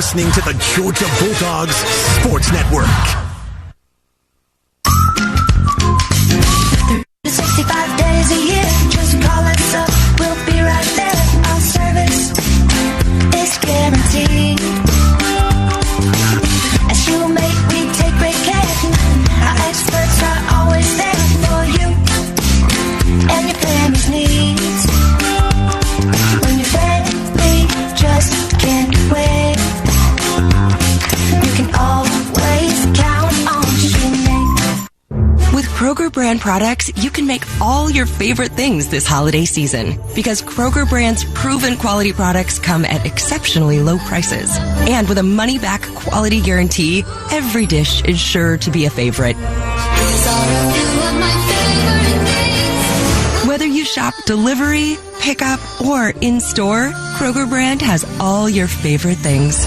listening to the Georgia Bulldogs Sports Network. 365 days a year, just call us up, we'll be right there. Our service is guaranteed. As you make, we take great care. Our experts are always there for you and your family's needs. When your family just can't wait, you can always count on Jeanette. With Kroger brand products, you can make all your favorite things this holiday season. Because Kroger brand's proven quality products come at exceptionally low prices. And with a money-back quality guarantee, every dish is sure to be a favorite. Whether you shop delivery, pickup, or in-store, Kroger brand has all your favorite things.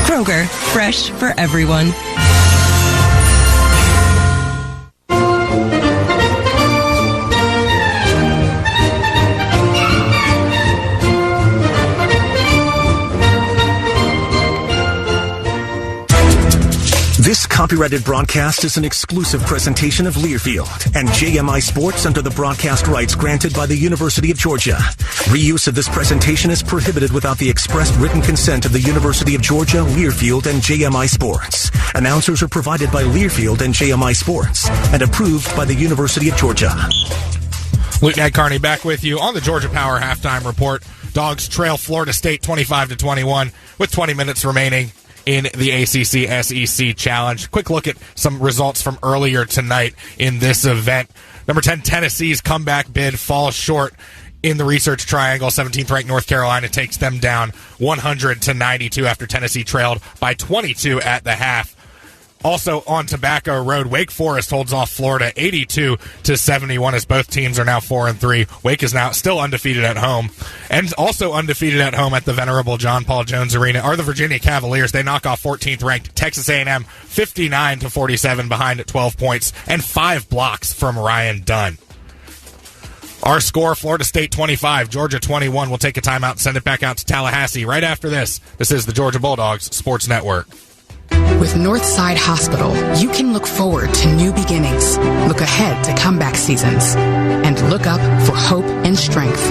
Kroger, fresh for everyone. This copyrighted broadcast is an exclusive presentation of Learfield and JMI Sports under the broadcast rights granted by the University of Georgia. Reuse of this presentation is prohibited without the expressed written consent of the University of Georgia, Learfield, and JMI Sports. Announcers are provided by Learfield and JMI Sports and approved by the University of Georgia. Luke Ned Carney back with you on the Georgia Power Halftime Report. Dogs trail Florida State 25-21 with 20 minutes remaining in the ACC SEC Challenge. Quick look at some results from earlier tonight in this event. Number 10, Tennessee's comeback bid falls short in the Research Triangle. 17th ranked North Carolina takes them down 100-92 after Tennessee trailed by 22 at the half. Also on Tobacco Road, Wake Forest holds off Florida 82-71 as both teams are now 4-3. Wake is now still undefeated at home. And also undefeated at home at the venerable John Paul Jones Arena are the Virginia Cavaliers. They knock off 14th ranked Texas A&M 59-47 behind at 12 points and 5 blocks from Ryan Dunn. Our score, Florida State 25, Georgia 21. We'll take a timeout and send it back out to Tallahassee right after this. This is the Georgia Bulldogs Sports Network. With Northside Hospital, you can look forward to new beginnings, look ahead to comeback seasons, and look up for hope and strength.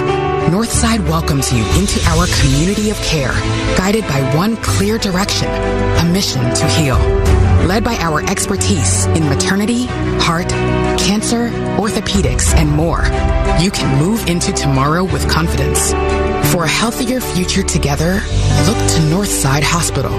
Northside welcomes you into our community of care, guided by one clear direction, a mission to heal. Led by our expertise in maternity, heart, cancer, orthopedics, and more, you can move into tomorrow with confidence. For a healthier future together, look to Northside Hospital.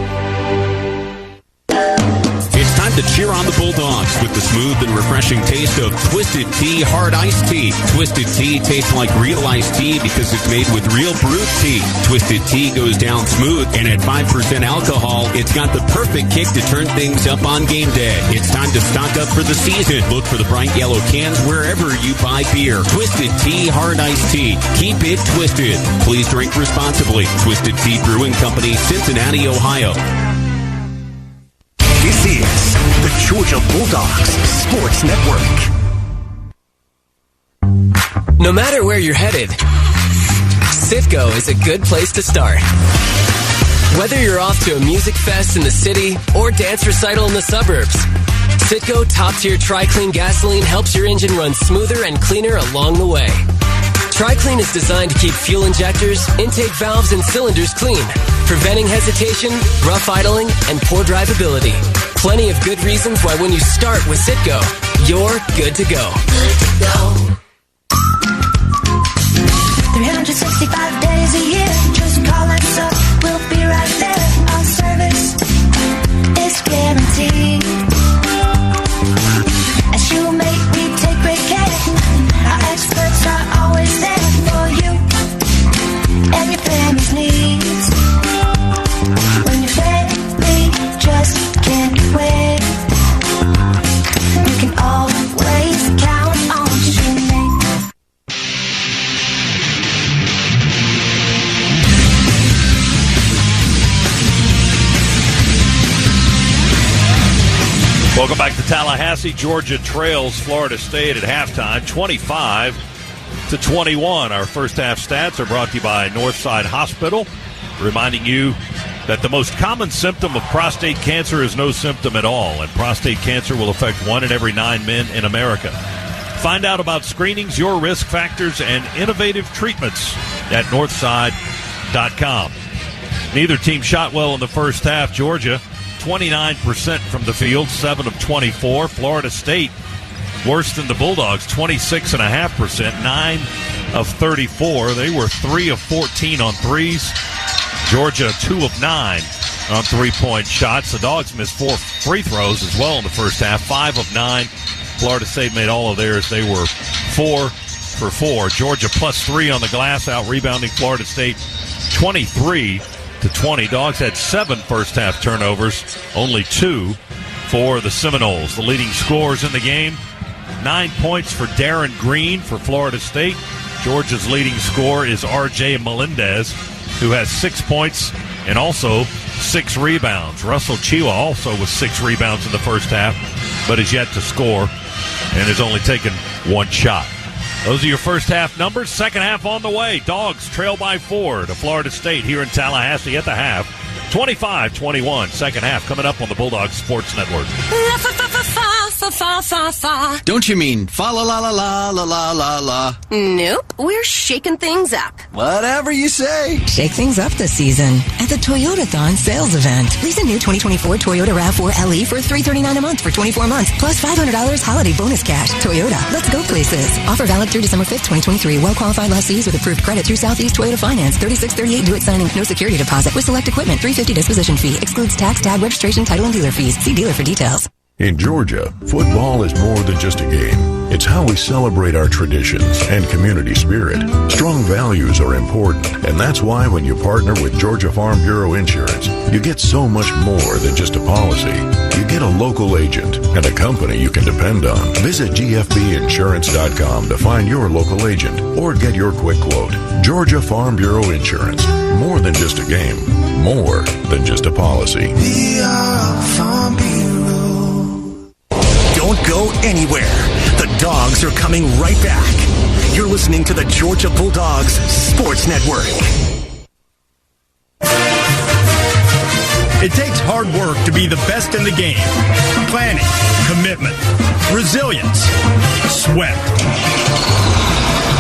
It's time to cheer on the Bulldogs with the smooth and refreshing taste of Twisted Tea Hard Iced Tea. Twisted Tea tastes like real iced tea because it's made with real brewed tea. Twisted Tea goes down smooth, and at 5% alcohol, it's got the perfect kick to turn things up on game day. It's time to stock up for the season. Look for the bright yellow cans wherever you buy beer. Twisted Tea Hard Iced Tea. Keep it twisted. Please drink responsibly. Twisted Tea Brewing Company, Cincinnati, Ohio. This is the Georgia Bulldogs Sports Network. No matter where you're headed, Citgo is a good place to start. Whether you're off to a music fest in the city or dance recital in the suburbs, Citgo top-tier Tri-Clean gasoline helps your engine run smoother and cleaner along the way. Tri-Clean is designed to keep fuel injectors, intake valves, and cylinders clean, preventing hesitation, rough idling, and poor drivability. Plenty of good reasons why when you start with Citgo, you're good to go. Good to go. 365 days a year, just call us up, we'll be right there. Our service is guaranteed. As you make, we take great care. Our experts are always there for you and your family's needs. When your family just can't wait, you can always count on Jeanette. Welcome back to Tallahassee. Georgia trails Florida State at halftime, 25-21. Our first half stats are brought to you by Northside Hospital, reminding you that the most common symptom of prostate cancer is no symptom at all, and prostate cancer will affect 1 in every 9 men in America. Find out about screenings, your risk factors, and innovative treatments at northside.com. Neither team shot well in the first half. Georgia, 29% from the field, 7 of 24. Florida State, worse than the Bulldogs, 26.5%, 9 of 34. They were 3 of 14 on threes. Georgia, 2 of 9 on three-point shots. The Dogs missed 4 free throws as well in the first half, 5 of 9. Florida State made all of theirs. They were 4 for 4. Georgia plus 3 on the glass, out-rebounding Florida State 23-20. Dogs had 7 first-half turnovers, only 2 for the Seminoles. The leading scorers in the game, 9 points for Darren Green for Florida State. Georgia's leading scorer is R.J. Melendez, who has 6 points and also 6 rebounds. Russell Chiwa also with 6 rebounds in the first half, but is yet to score and has only taken 1 shot. Those are your first half numbers. Second half on the way. Dogs trail by 4 to Florida State here in Tallahassee at the half. 25-21. Second half coming up on the Bulldogs Sports Network. Don't you mean fa la la la la la la la la? Nope, we're shaking things up. Whatever you say. Shake things up this season at the Toyotathon sales event. Lease a new 2024 Toyota RAV4 LE for $339 a month for 24 months, plus $500 holiday bonus cash. Toyota, let's go places. Offer valid through December 5th, 2023. Well-qualified lessees with approved credit through Southeast Toyota Finance. 3638 do it signing. No security deposit. With select equipment. $350 disposition fee. Excludes tax, tag, registration, title, and dealer fees. See dealer for details. In Georgia, football is more than just a game. It's how we celebrate our traditions and community spirit. Strong values are important, and that's why when you partner with Georgia Farm Bureau Insurance, you get so much more than just a policy. You get a local agent and a company you can depend on. Visit gfbinsurance.com to find your local agent or get your quick quote. Georgia Farm Bureau Insurance. More than just a game. More than just a policy. We are Farm Bureau. Don't go anywhere. The Dogs are coming right back. You're listening to the Georgia Bulldogs Sports Network. It takes hard work to be the best in the game. Planning, commitment, resilience, sweat.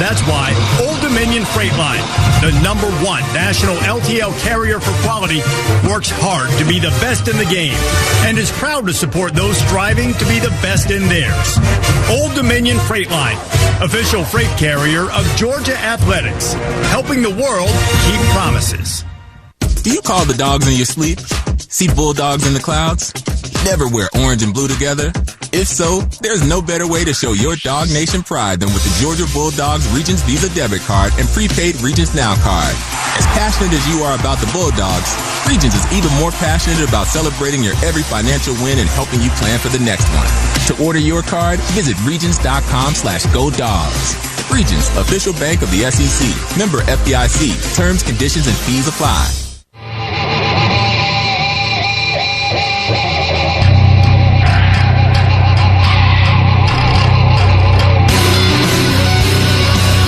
That's why Old Dominion Freight Line, the #1 national LTL carrier for quality, works hard to be the best in the game and is proud to support those striving to be the best in theirs. Old Dominion Freight Line, official freight carrier of Georgia Athletics, helping the world keep promises. Do you call the dogs in your sleep? See bulldogs in the clouds? Never wear orange and blue together? If so, there's no better way to show your Dog Nation pride than with the Georgia Bulldogs Regions Visa debit card and prepaid Regions Now card. As passionate as you are about the Bulldogs, Regions is even more passionate about celebrating your every financial win and helping you plan for the next one. To order your card, visit Regions.com/GoDogs. Regions, official bank of the SEC. Member FDIC. Terms, conditions, and fees apply.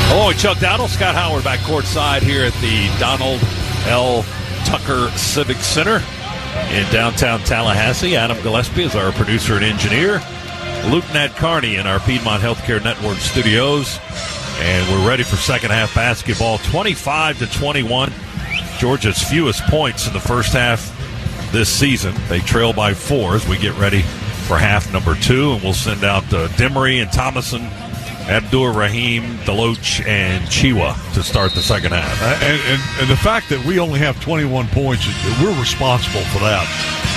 Hello, Chuck Dowdle, Scott Howard back courtside here at the Donald L. Tucker Civic Center in downtown Tallahassee. Adam Gillespie is our producer and engineer. Luke Nat Carney in our Piedmont Healthcare Network studios. And we're ready for second half basketball. 25-21. Georgia's fewest points in the first half this season. They trail by 4 as we get ready for half number 2. And we'll send out Demery and Thomason, Abdur Rahim, Deloach, and Chiwa to start the second half. And the fact that we only have 21 points, we're responsible for that.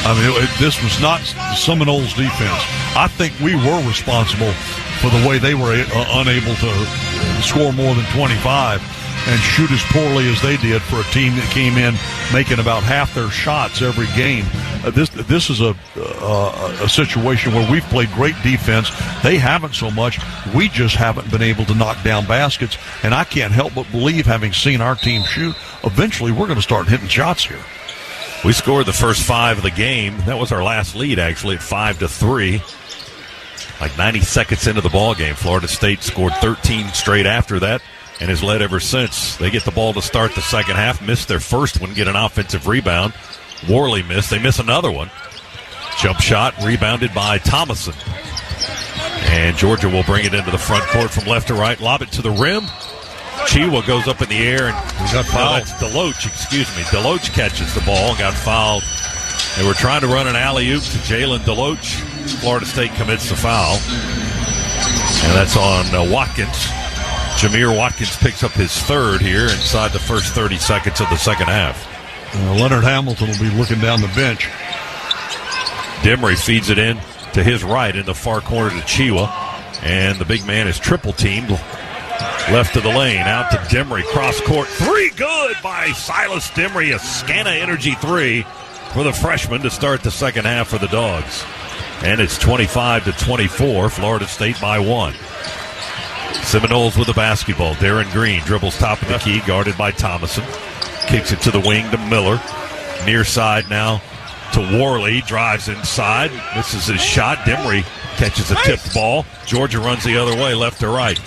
I mean, this was not Seminoles' defense. I think we were responsible for the way they were unable to score more than 25 and shoot as poorly as they did for a team that came in making about half their shots every game. This is a situation where we've played great defense. They haven't so much. We just haven't been able to knock down baskets, and I can't help but believe, having seen our team shoot, eventually we're going to start hitting shots here. We scored the first 5 of the game. That was our last lead, actually, at 5-3. Like 90 seconds into the ball game, Florida State scored 13 straight after that and has led ever since. They get the ball to start the second half, missed their first one, get an offensive rebound, Worley missed. They miss another one. Jump shot rebounded by Thomason. And Georgia will bring it into the front court from left to right. Lob it to the rim. Chiwa goes up in the air and got fouled. That's Deloach, Deloach catches the ball and got fouled. They were trying to run an alley-oop to Jalen Deloach. Florida State commits the foul. And that's on Watkins. Jameer Watkins picks up his third here inside the first 30 seconds of the second half. Leonard Hamilton will be looking down the bench. Demery feeds it in to his right in the far corner to Chiwa. And the big man is triple teamed. Left of the lane, out to Demery, cross court. Three good by Silas Demery, a Scana Energy three for the freshman to start the second half for the Dogs. And it's 25-24, Florida State by one. Seminoles with the basketball. Darren Green dribbles top of the key, guarded by Thomason. Kicks it to the wing to Miller. Near side now to Worley, drives inside, misses his shot. Demery catches a tipped ball. Georgia runs the other way, left to right.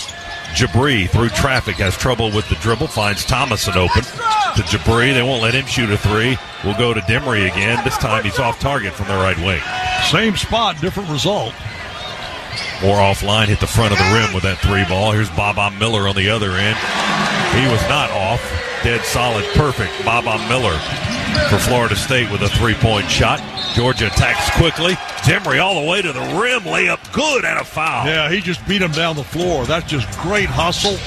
Jabri through traffic, has trouble with the dribble, finds Thomason open to Jabri. They won't let him shoot a three. We'll go to Demery again. This time he's off target from the right wing. Same spot, different result. More offline, hit the front of the rim with that three ball. Here's Baba Miller on the other end. He was not off. Dead solid, perfect. Baba Miller for Florida State with a three-point shot. Georgia attacks quickly. Demery all the way to the rim. Layup good and a foul. Yeah, he just beat him down the floor. That's just great hustle.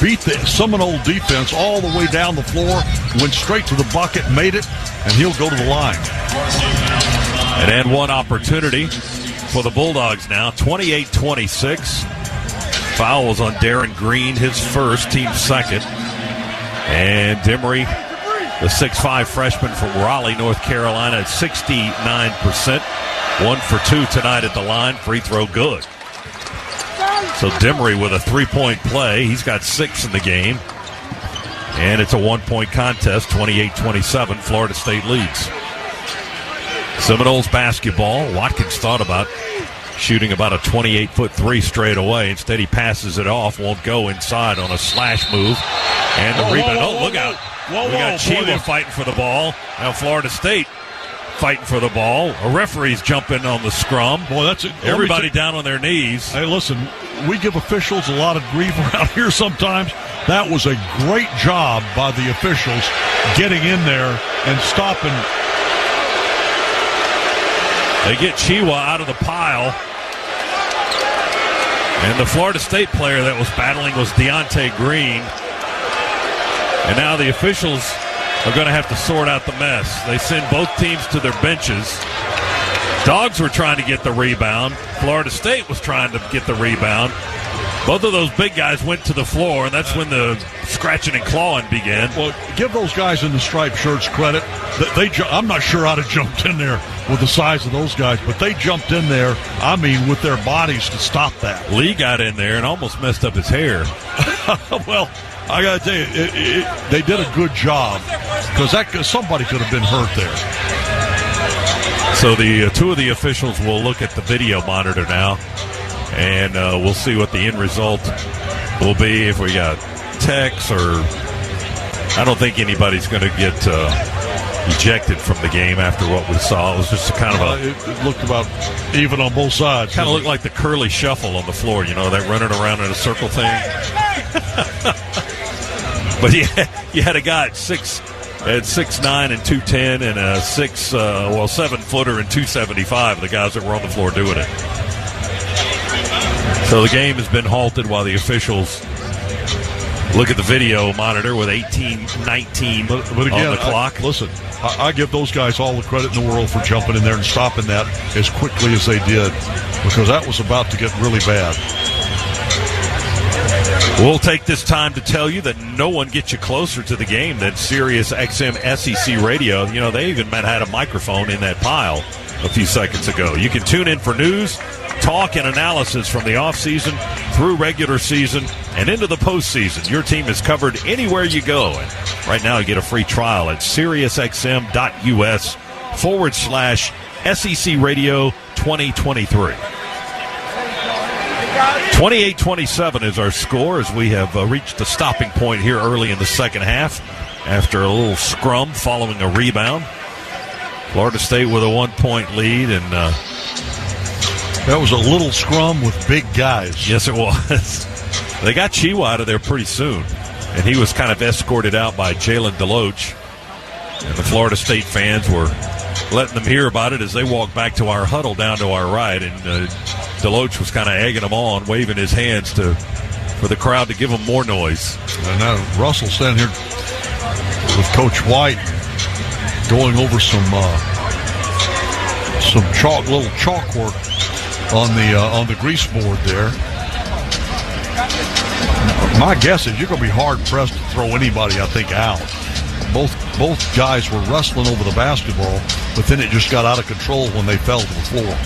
Beat the Seminole defense all the way down the floor. Went straight to the bucket, made it, and he'll go to the line. An and one opportunity for the Bulldogs now. 28-26. Foul was on Darren Green, his first, team second. And Demery, the 6'5 freshman from Raleigh, North Carolina, at 69%. 1 for 2 tonight at the line. Free throw good. So Demery with a three-point play. He's got 6 in the game. And it's a one-point contest, 28-27. Florida State leads. Seminoles basketball. Watkins thought about shooting about a 28-foot three straight away. Instead, he passes it off. Won't go inside on a slash move. And the rebound. Look out. We got Chiwa fighting for the ball. Now Florida State fighting for the ball. A referee's jumping on the scrum. Boy, that's it. Everybody down on their knees. Hey, listen, we give officials a lot of grief around here sometimes. That was a great job by the officials getting in there and stopping. They get Chiwa out of the pile. And the Florida State player that was battling was Deontay Green. And now the officials are going to have to sort out the mess. They send both teams to their benches. Dogs were trying to get the rebound. Florida State was trying to get the rebound. Both of those big guys went to the floor, and that's when the scratching and clawing began. Well, give those guys in the striped shirts credit. I'm not sure I'd have jumped in there with the size of those guys, but they jumped in there, with their bodies to stop that. Lee got in there and almost messed up his hair. Well, I got to tell you, they did a good job because somebody could have been hurt there. So the two of the officials will look at the video monitor now, and we'll see what the end result will be. If we got techs or I don't think anybody's going to get ejected from the game after what we saw. It was just kind of it looked about even on both sides. Kind of looked like the curly shuffle on the floor, that running around in a circle thing. But you had a guy at 6'9" and 210 and a 7-footer and 275, the guys that were on the floor doing it. So the game has been halted while the officials look at the video monitor with 18-19 but again, on the clock. Listen, I give those guys all the credit in the world for jumping in there and stopping that as quickly as they did, because that was about to get really bad. We'll take this time to tell you that no one gets you closer to the game than Sirius XM SEC Radio. They even had a microphone in that pile a few seconds ago. You can tune in for news, talk, and analysis from the offseason through regular season and into the postseason. Your team is covered anywhere you go. And right now you get a free trial at SiriusXM.us/SEC Radio 2023. 28-27 is our score as we have reached the stopping point here early in the second half after a little scrum following a rebound. Florida State with a 1-point lead, and that was a little scrum with big guys. Yes, it was. They got Chiwa out of there pretty soon, and he was kind of escorted out by Jalen Deloach. And the Florida State fans were letting them hear about it as they walked back to our huddle down to our right, and Deloach was kind of egging them on, waving his hands for the crowd to give them more noise. And now Russell standing here with Coach White going over some little chalk work on the grease board there. My guess is you're going to be hard pressed to throw anybody, I think, out. Both guys were wrestling over the basketball, but then it just got out of control when they fell to the floor.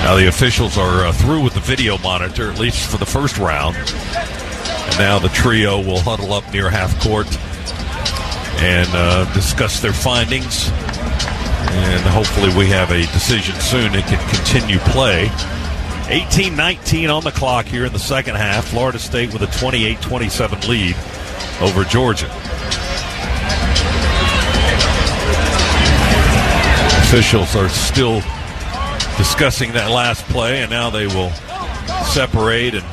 Now the officials are through with the video monitor, at least for the first round. And now the trio will huddle up near half court and discuss their findings. And hopefully we have a decision soon and can continue play. 18-19 on the clock here in the second half. Florida State with a 28-27 lead over Georgia. Officials are still discussing that last play, and now they will separate, and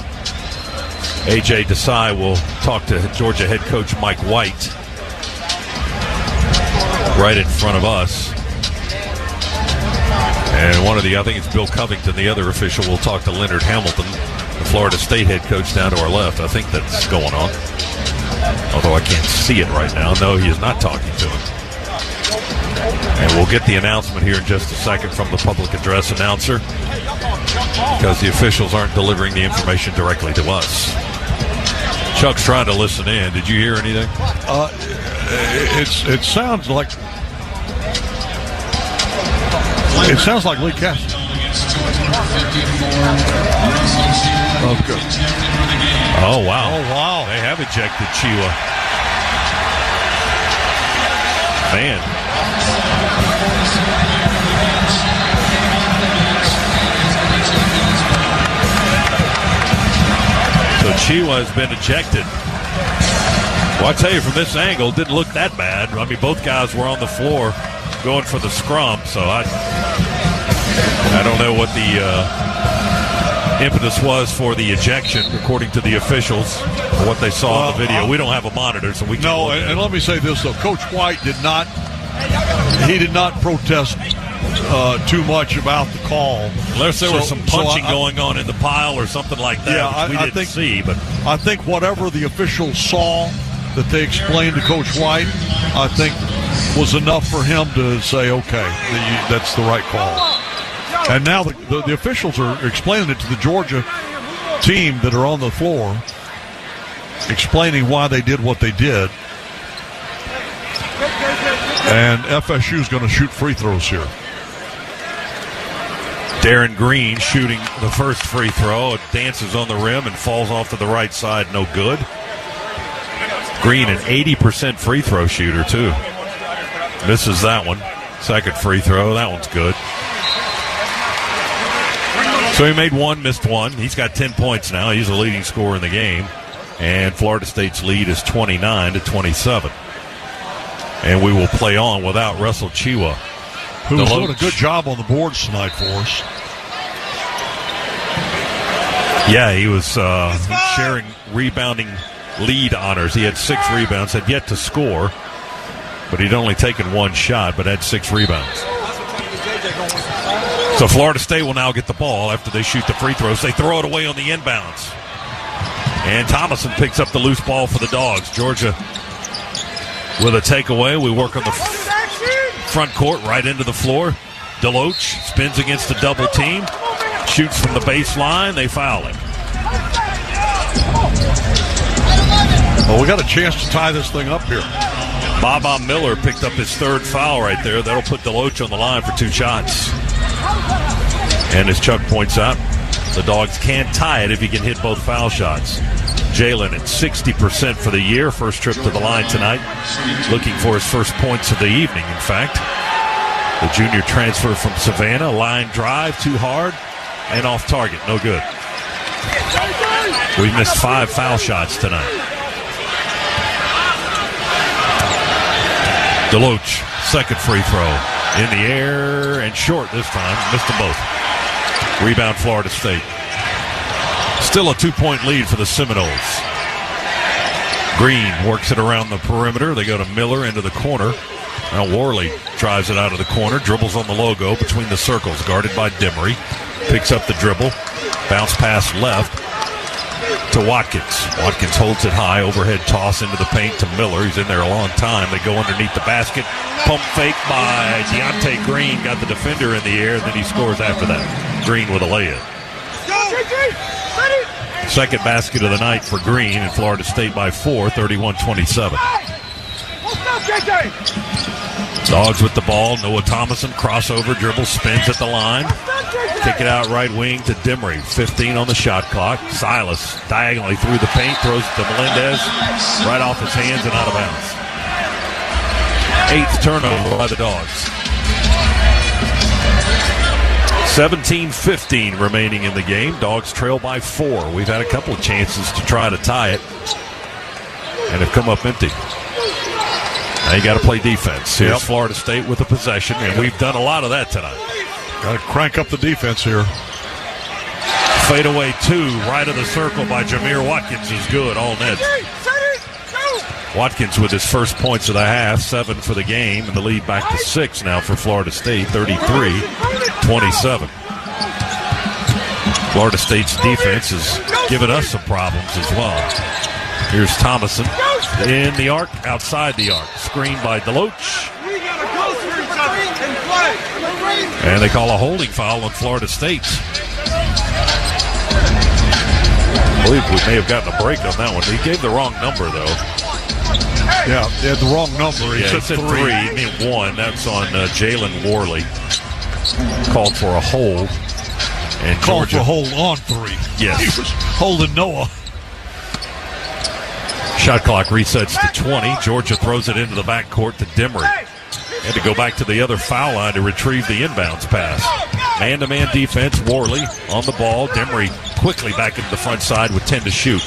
A.J. Desai will talk to Georgia head coach Mike White right in front of us. And I think it's Bill Covington, the other official, will talk to Leonard Hamilton, the Florida State head coach, down to our left. I think that's going on, although I can't see it right now. No, he is not talking to him. And we'll get the announcement here in just a second from the public address announcer, because the officials aren't delivering the information directly to us. Chuck's trying to listen in. Did you hear anything? It sounds like Lee Cassidy. Oh, good. Oh, wow. They have ejected Chiwa. Man. So Chiwa has been ejected. Well, I tell you, from this angle, it didn't look that bad. I mean, both guys were on the floor going for the scrum, so I don't know what the impetus was for the ejection, according to the officials, or what they saw in the video. We don't have a monitor, so we can't. No, and let me say this, though. Coach White did not protest too much about the call. Unless there was some punching going on in the pile or something like that, yeah, which we didn't see. But I think whatever the officials saw that they explained to Coach White, I think was enough for him to say, okay, that's the right call. And now the officials are explaining it to the Georgia team that are on the floor, explaining why they did what they did. And FSU is going to shoot free throws here. Darren Green shooting the first free throw. It dances on the rim and falls off to the right side. No good. Green, an 80% free throw shooter, too. Misses that one. Second free throw. That one's good. So he made one, missed one. He's got 10 points now. He's the leading scorer in the game. And Florida State's lead is 29-27. And we will play on without Russell Chiwa, who's doing a good job on the boards tonight for us. Yeah, he was sharing rebounding lead honors. He had 6 rebounds, had yet to score, but he'd only taken one shot, but had 6 rebounds. So Florida State will now get the ball after they shoot the free throws. They throw it away on the inbounds. And Thomason picks up the loose ball for the Dogs. Georgia with a takeaway. We work on the front court right into the floor. Deloach spins against a double team. Shoots from the baseline. They foul him. Well, we got a chance to tie this thing up here. Baba Miller picked up his 3rd foul right there. That'll put Deloach on the line for 2 shots. And as Chuck points out, the Dogs can't tie it if he can hit both foul shots. Jalen at 60% for the year. First trip to the line tonight. Looking for his first points of the evening, in fact. The junior transfer from Savannah. Line drive, too hard, and off target. No good. We missed 5 foul shots tonight. Deloach, second free throw. In the air and short this time. Missed them both. Rebound Florida State. Still a 2-point lead for the Seminoles. Green works it around the perimeter. They go to Miller into the corner. Now Worley drives it out of the corner. Dribbles on the logo between the circles. Guarded by Demery. Picks up the dribble. Bounce pass left to Watkins. Watkins holds it high. Overhead toss into the paint to Miller. He's in there a long time. They go underneath the basket. Pump fake by Deontay Green. Got the defender in the air, and then he scores after that. Green with a layup. Second basket of the night for Green, and Florida State by 4, 31-27. Dogs with the ball. Noah Thomason, crossover, dribble, spins at the line. Kick it out right wing to Demery. 15 on the shot clock. Silas diagonally through the paint, throws it to Melendez. Right off his hands and out of bounds. 8th turnover by the Dogs. 17-15 remaining in the game. Dogs trail by 4. We've had a couple of chances to try to tie it and have come up empty. Now you got to play defense. Here's Florida State with a possession, and we've done a lot of that tonight. Got to crank up the defense here. Fadeaway 2, right of the circle by Jameer Watkins is good, all net. Watkins with his first points of the half, 7 for the game, and the lead back to 6 now for Florida State, 33-27. Florida State's defense has given us some problems as well. Here's Thomason in the arc, outside the arc. Screened by Deloach. And they call a holding foul on Florida State. I believe we may have gotten a break on that one. He gave the wrong number, though. Yeah, he had the wrong number. He said 3. He meant 1. That's on Jalen Worley. Called for a hold. And called Georgia, for a hold on 3. Yes. He was holding Noah. Shot clock resets to 20. Georgia throws it into the backcourt to Demery. Had to go back to the other foul line to retrieve the inbounds pass. Man-to-man defense. Worley on the ball. Demery quickly back into the front side with 10 to shoot.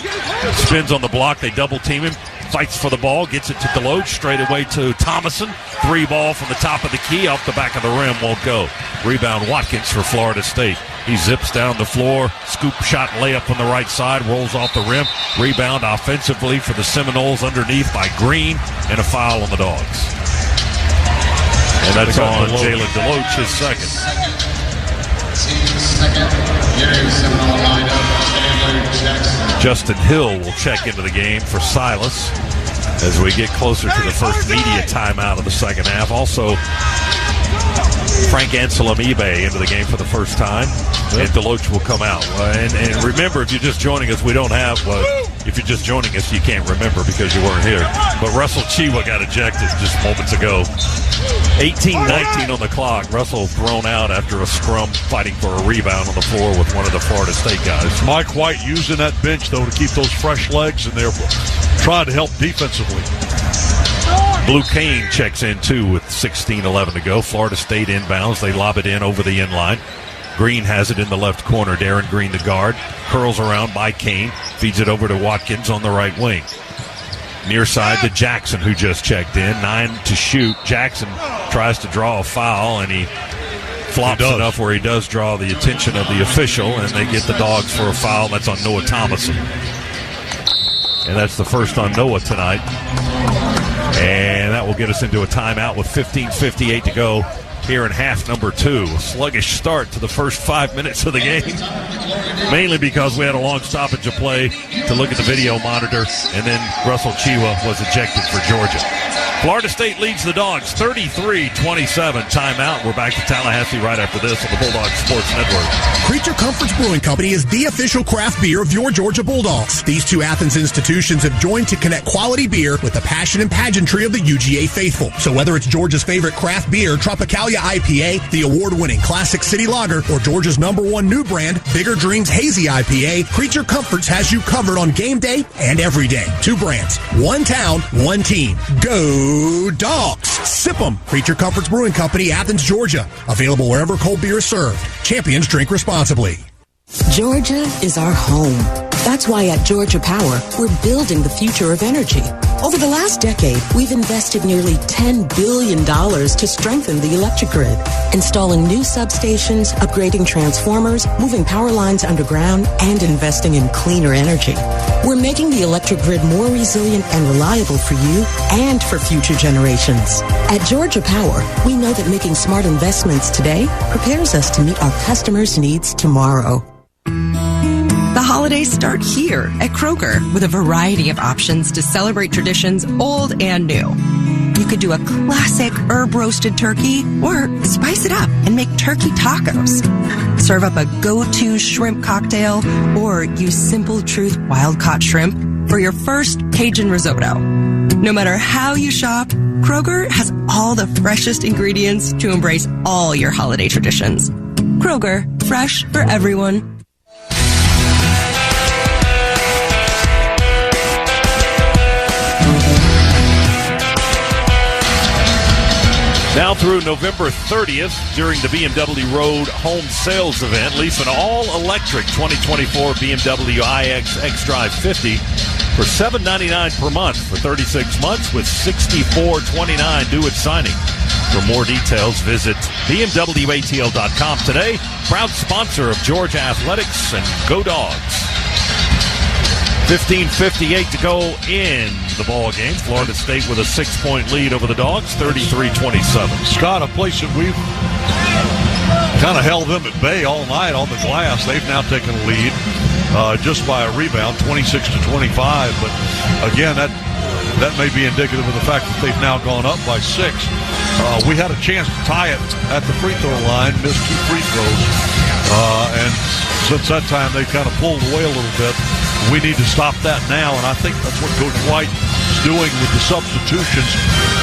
Spins on the block. They double-team him. Fights for the ball. Gets it to Deloach. Straight away to Thomason. 3 ball from the top of the key. Off the back of the rim. Won't go. Rebound Watkins for Florida State. He zips down the floor. Scoop shot layup from the right side. Rolls off the rim. Rebound offensively for the Seminoles underneath by Green. And a foul on the Dogs. And that's on Jalen Deloach, his second. Justin Hill will check into the game for Silas as we get closer to the first media timeout of the second half. Also, Frank Anselm-Ebay into the game for the first time, and Deloach will come out. And remember, if you're just joining us, we don't have, if you're just joining us, you can't remember because you weren't here. But Russell Chiwa got ejected just moments ago. 18-19 on the clock. Russell thrown out after a scrum fighting for a rebound on the floor with one of the Florida State guys. Mike White using that bench, though, to keep those fresh legs in there, trying to help defensively. Blue Kane checks in, too, with 16-11 to go. Florida State inbounds. They lob it in over the inline. Green has it in the left corner. Darren Green, the guard, curls around by Kane. Feeds it over to Watkins on the right wing. Near side to Jackson, who just checked in. 9 to shoot. Jackson tries to draw a foul, and he flops enough where he does draw the attention of the official, and they get the Dogs for a foul. That's on Noah Thomason. And that's the first on Noah tonight. And that will get us into a timeout with 15:58 to go here in half number 2. A sluggish start to the first 5 minutes of the game, mainly because we had a long stoppage of play to look at the video monitor, and then Russell Chiwa was ejected for Georgia. Florida State leads the Dogs 33-27. Timeout. We're back to Tallahassee right after this on the Bulldogs Sports Network. Creature Comforts Brewing Company is the official craft beer of your Georgia Bulldogs. These two Athens institutions have joined to connect quality beer with the passion and pageantry of the UGA faithful. So whether it's Georgia's favorite craft beer, Tropicalia IPA, the award-winning Classic City Lager, or Georgia's #1 new brand, Bigger Dreams Hazy IPA, Creature Comforts has you covered on game day and every day. 2 brands, 1 town, 1 team. Go Dogs! Sip 'em! Creature Comforts Brewing Company, Athens, Georgia. Available wherever cold beer is served. Champions drink responsibly. Georgia is our home. That's why at Georgia Power, we're building the future of energy. Over the last decade, we've invested nearly $10 billion to strengthen the electric grid, installing new substations, upgrading transformers, moving power lines underground, and investing in cleaner energy. We're making the electric grid more resilient and reliable for you and for future generations. At Georgia Power, we know that making smart investments today prepares us to meet our customers' needs tomorrow. The holidays start here at Kroger with a variety of options to celebrate traditions old and new. You could do a classic herb-roasted turkey or spice it up and make turkey tacos. Serve up a go-to shrimp cocktail or use Simple Truth wild-caught shrimp for your first Cajun risotto. No matter how you shop, Kroger has all the freshest ingredients to embrace all your holiday traditions. Kroger, fresh for everyone. Now through November 30th, during the BMW Road Home Sales Event, lease an all-electric 2024 BMW iX xDrive 50 for $799 per month for 36 months with $64.29 due at signing. For more details, visit BMWATL.com today. Proud sponsor of Georgia Athletics and Go Dogs. 15:58 to go in the ball game. Florida State with a 6-point lead over the Dogs, 33-27. Scott, a place that we've kind of held them at bay all night on the glass. They've now taken a lead just by a rebound, 26-25. But again, that may be indicative of the fact that they've now gone up by 6. We had a chance to tie it at the free throw line, missed 2 free throws. And since that time, they've kind of pulled away a little bit. We need to stop that now, and I think that's what Coach White is doing with the substitutions.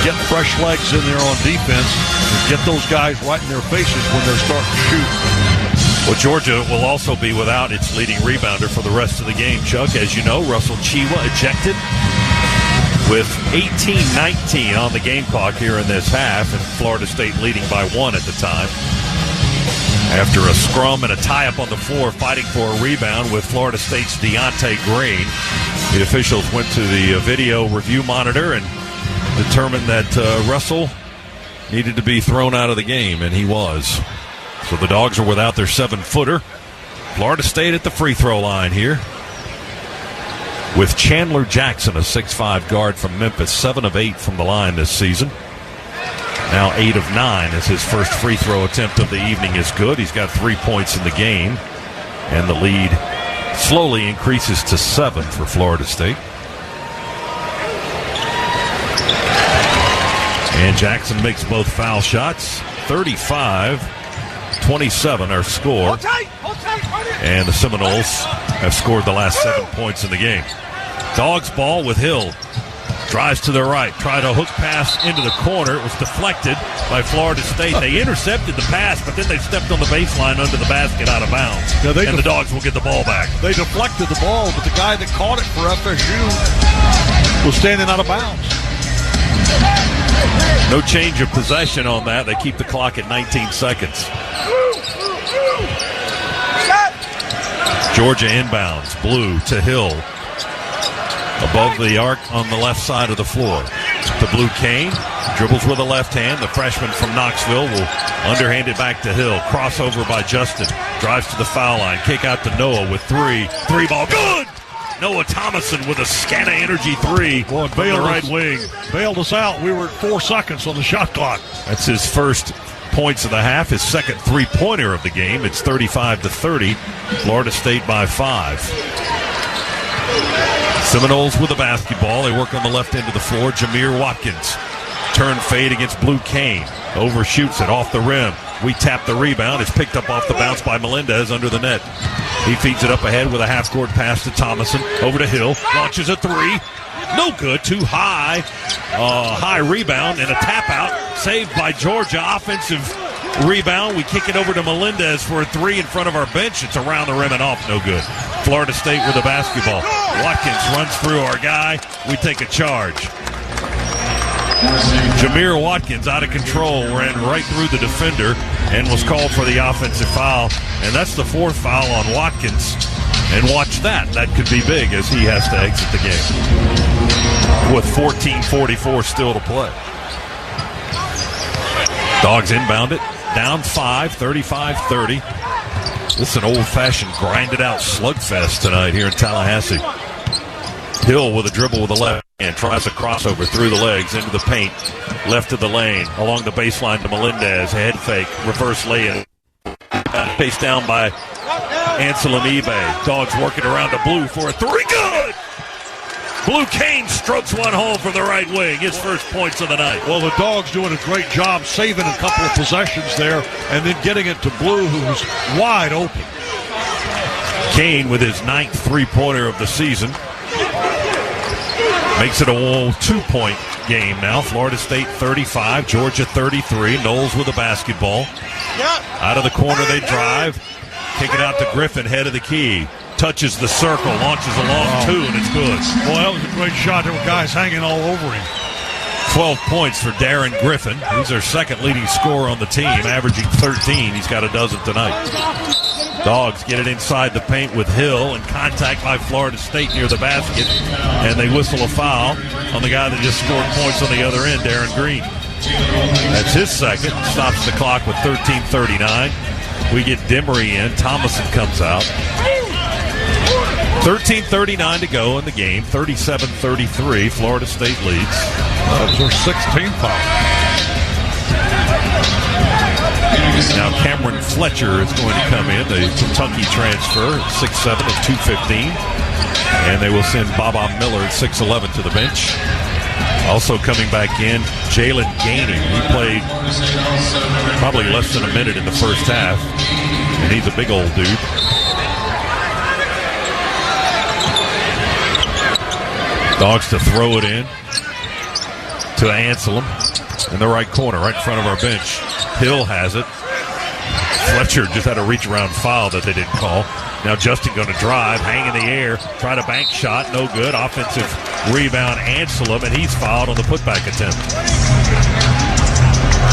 Get fresh legs in there on defense and get those guys right in their faces when they're starting to shoot. Well, Georgia will also be without its leading rebounder for the rest of the game, Chuck. As you know, Russell Chiwa ejected with 18-19 on the game clock here in this half, and Florida State leading by 1 at the time. After a scrum and a tie-up on the floor, fighting for a rebound with Florida State's Deontay Green. The officials went to the video review monitor and determined that Russell needed to be thrown out of the game, and he was. So the Dogs are without their 7-footer. Florida State at the free throw line here with Chandler Jackson, a 6'5 guard from Memphis, 7 of 8 from the line this season. Now 8 of 9 as his first free throw attempt of the evening is good. He's got 3 points in the game, and the lead slowly increases to 7 for Florida State. And Jackson makes both foul shots. 35-27 our score. And the Seminoles have scored the last 7 points in the game. Dogs ball with Hill. Drives to the right, tried a hook pass into the corner. It was deflected by Florida State. They intercepted the pass, but then they stepped on the baseline under the basket out of bounds. Yeah, and the Dogs will get the ball back. They deflected the ball, but the guy that caught it for FSU was standing out of bounds. No change of possession on that. They keep the clock at 19 seconds. Georgia inbounds. Blue to Hill. Above the arc on the left side of the floor. To Blue Kane. Dribbles with the left hand. The freshman from Knoxville will underhand it back to Hill. Crossover by Justin. Drives to the foul line. Kick out to Noah with 3. 3 ball. Good! Noah Thomason with a Scana Energy 3. Boy, the right wing. Bailed us out. We were at 4 seconds on the shot clock. That's his first points of the half. His second 3-pointer of the game. It's 35-30. Florida State by 5. Seminoles with the basketball. They work on the left end of the floor. Jameer Watkins. Turn fade against Blue Kane. Overshoots it off the rim. We tap the rebound. It's picked up off the bounce by Melendez under the net. He feeds it up ahead with a half-court pass to Thomason. Over to Hill. Launches a 3. No good. Too high. High rebound and a tap out. Saved by Georgia. Offensive rebound. We kick it over to Melendez for a 3 in front of our bench. It's around the rim and off. No good. Florida State with the basketball. Watkins runs through our guy. We take a charge. Jameer Watkins out of control, ran right through the defender and was called for the offensive foul. And that's the 4th foul on Watkins. And watch that. That could be big as he has to exit the game. with 14:44 still to play. Dogs inbound it. Down 5, 35-30. This is an old-fashioned grinded-out slugfest tonight here in Tallahassee. Hill with a dribble with the left hand, tries a crossover through the legs into the paint, left of the lane, along the baseline to Melendez, head fake, reverse lay-in. Face down by Anselm Ebay. Dogs working around the blue for a three. Good! Blue Kane strokes one home from the right wing. His first points of the night. Well, the Dogs doing a great job saving a couple of possessions there and then getting it to Blue, who was wide open. Kane with his 9th three-pointer of the season. Makes it a 2-point game now. Florida State 35, Georgia 33. Knowles with the basketball. Out of the corner they drive. Kick it out to Griffin, head of the key. Touches the circle, launches a long two, and it's good. Well, that was a great shot. There were guys hanging all over him. 12 points for Darren Griffin. He's our second leading scorer on the team, averaging 13. He's got a dozen tonight. Dogs get it inside the paint with Hill, and contact by Florida State near the basket, and they whistle a foul on the guy that just scored points on the other end, Darren Green. That's his second. Stops the clock with 13:39. We get Demery in. Thomason comes out. 13:39 to go in the game. 37-33. Florida State leads. That was their 16th foul. Now Cameron Fletcher is going to come in, the Kentucky transfer, 6'7" and 215. And they will send Baba Miller at 6'11" to the bench. Also coming back in, Jalen Gainey. He played probably less than a minute in the first half. And he's a big old dude. Dogs to throw it in to Anselm in the right corner, right in front of our bench. Hill has it. Fletcher just had a reach around foul that they didn't call. Now Justin going to drive, hang in the air, try to bank shot, no good. Offensive rebound, Anselm, and he's fouled on the putback attempt.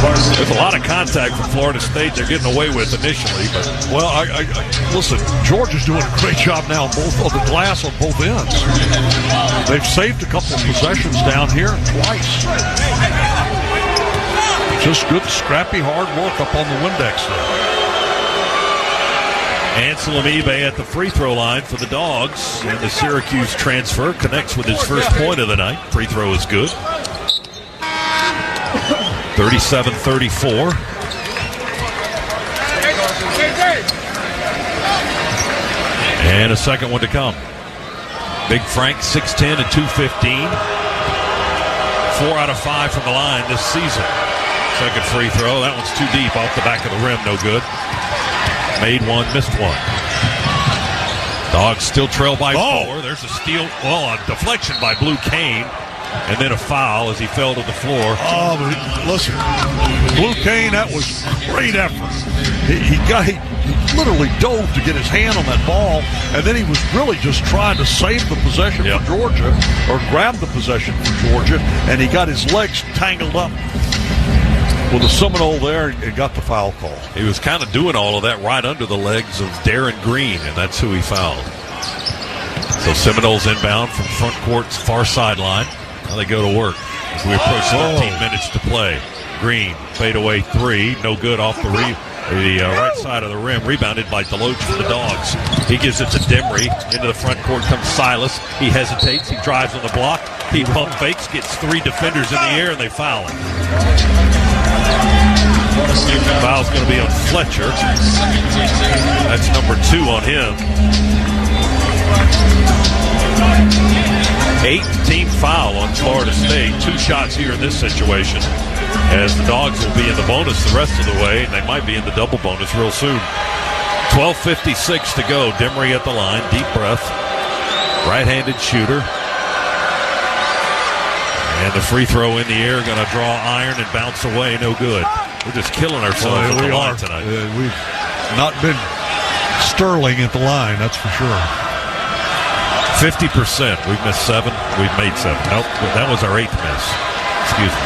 There's a lot of contact from Florida State they're getting away with initially, but well, I listen, Georgia's doing a great job now on both of the glass on both ends. They've saved a couple of possessions down here twice. Just good, scrappy, hard work up on the Windex there. Anselm Ebay at the free throw line for the Dogs, and the Syracuse transfer connects with his first point of the night. Free throw is good. 37-34. And a second one to come. Big Frank, 6'10" and 215. 4 out of 5 from the line this season. Second free throw. That one's too deep off the back of the rim. No good. Made one, missed one. Dogs still trail by 4. There's a steal. Well, a deflection by Blue Kane. And then a foul as he fell to the floor. Oh, but listen, Blue Kane, that was great effort. He literally dove to get his hand on that ball, and then he was really just trying to save the possession for Georgia, or grab the possession for Georgia, and he got his legs tangled up with a Seminole there and got the foul call. He was kind of doing all of that right under the legs of Darren Green, and that's who he fouled. So Seminoles inbound from front court's far sideline. Now they go to work as we approach 13 minutes to play. Green, fadeaway 3, no good off the right side of the rim, rebounded by Deloach for the Dogs. He gives it to Demery. Into the front court comes Silas. He hesitates. He drives on the block. He pump fakes, gets 3 defenders in the air, and they foul him. Foul's going to be on Fletcher. That's number 2 on him. 8th team foul on Florida State. 2 shots here in this situation, as the Dogs will be in the bonus the rest of the way, and they might be in the double bonus real soon. 12:56 to go. Demery at the line. Deep breath. Right-handed shooter. And the free throw in the air, going to draw iron and bounce away. No good. We're just killing ourselves at the line tonight. We've not been sterling at the line, that's for sure. 50%. We've missed 7. We've made 7. Nope, that was our 8th miss. Excuse me.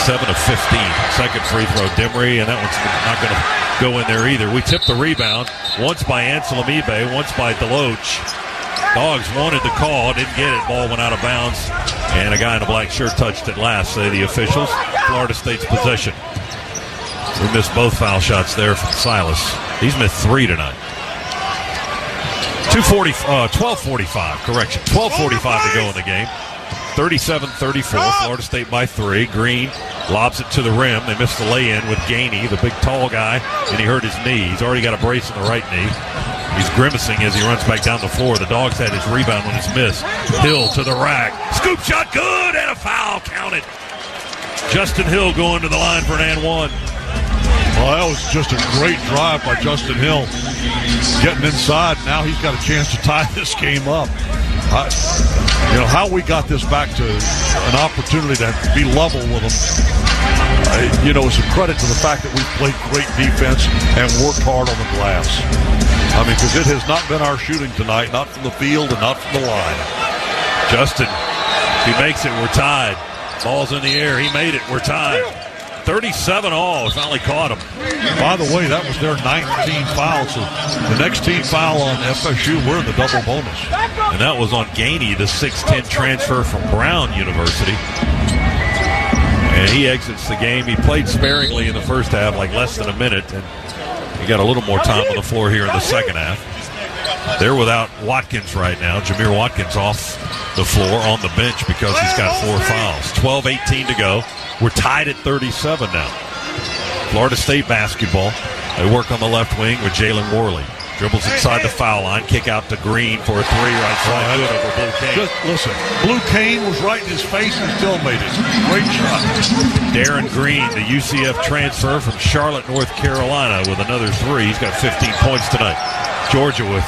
7 of 15. Second free throw, Demery, and that one's not going to go in there either. We tipped the rebound, once by Anselm Ebay, once by Deloach. Dogs wanted the call, didn't get it. Ball went out of bounds, And a guy in a black shirt touched it last, say the officials. Florida State's possession. We missed both foul shots there from Silas. He's missed 3 tonight. 12:45, correction. 12:45 to go in the game. 37-34, Florida State by 3. Green lobs it to the rim. They missed the lay-in with Gainey, the big tall guy, and he hurt his knee. He's already got a brace in the right knee. He's grimacing as he runs back down the floor. The Dogs had his rebound when it's missed. Hill to the rack. Scoop shot, good, and a foul counted. Justin Hill going to the line for an and one. Well, that was just a great drive by Justin Hill. Getting inside, now he's got a chance to tie this game up. How we got this back to an opportunity to be level with them, is a credit to the fact that we've played great defense and worked hard on the glass. Because it has not been our shooting tonight, not from the field and not from the line. Justin, he makes it, we're tied. Ball's in the air, he made it, we're tied. 37 all, finally caught him. By the way, that was their 19th foul, so the next team foul on FSU, we're in the double bonus. And that was on Gainey, the 6'10 transfer from Brown University. And he exits the game. He played sparingly in the first half, like less than a minute, and he got a little more time on the floor here in the second half. They're without Watkins right now. Jameer Watkins off the floor on the bench because he's got 4 fouls. 12:18 to go. We're tied at 37 now. Florida State basketball. They work on the left wing with Jalen Worley. Dribbles inside the foul line. Kick out to Green for a 3 right side. Good over Blue Kane. Just listen, Blue Kane was right in his face and still made it. Great shot. Darren Green, the UCF transfer from Charlotte, North Carolina, with another 3. He's got 15 points tonight. Georgia with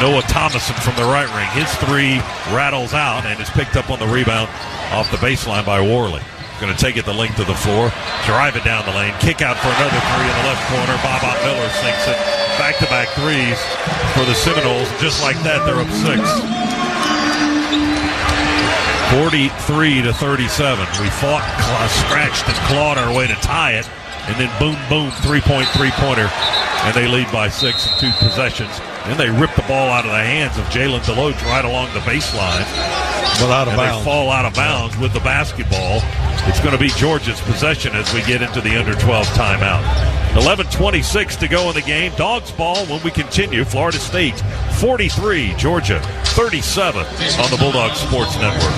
Noah Thomason from the right wing. His 3 rattles out and is picked up on the rebound off the baseline by Worley. Going to take it the length of the floor, drive it down the lane, kick out for another 3 in the left corner. Bob Miller sinks it. Back-to-back threes for the Seminoles. Just like that, they're up 6. 43-37. We fought, scratched, and clawed our way to tie it. And then boom, boom, 3-point three-pointer. And they lead by 6 in 2 possessions. Then they rip the ball out of the hands of Jalen Deloach right along the baseline. They fall out of bounds with the basketball. It's going to be Georgia's possession as we get into the under-12 timeout. 11:26 to go in the game. Dogs ball when we continue. Florida State 43, Georgia 37 on the Bulldogs Sports Network.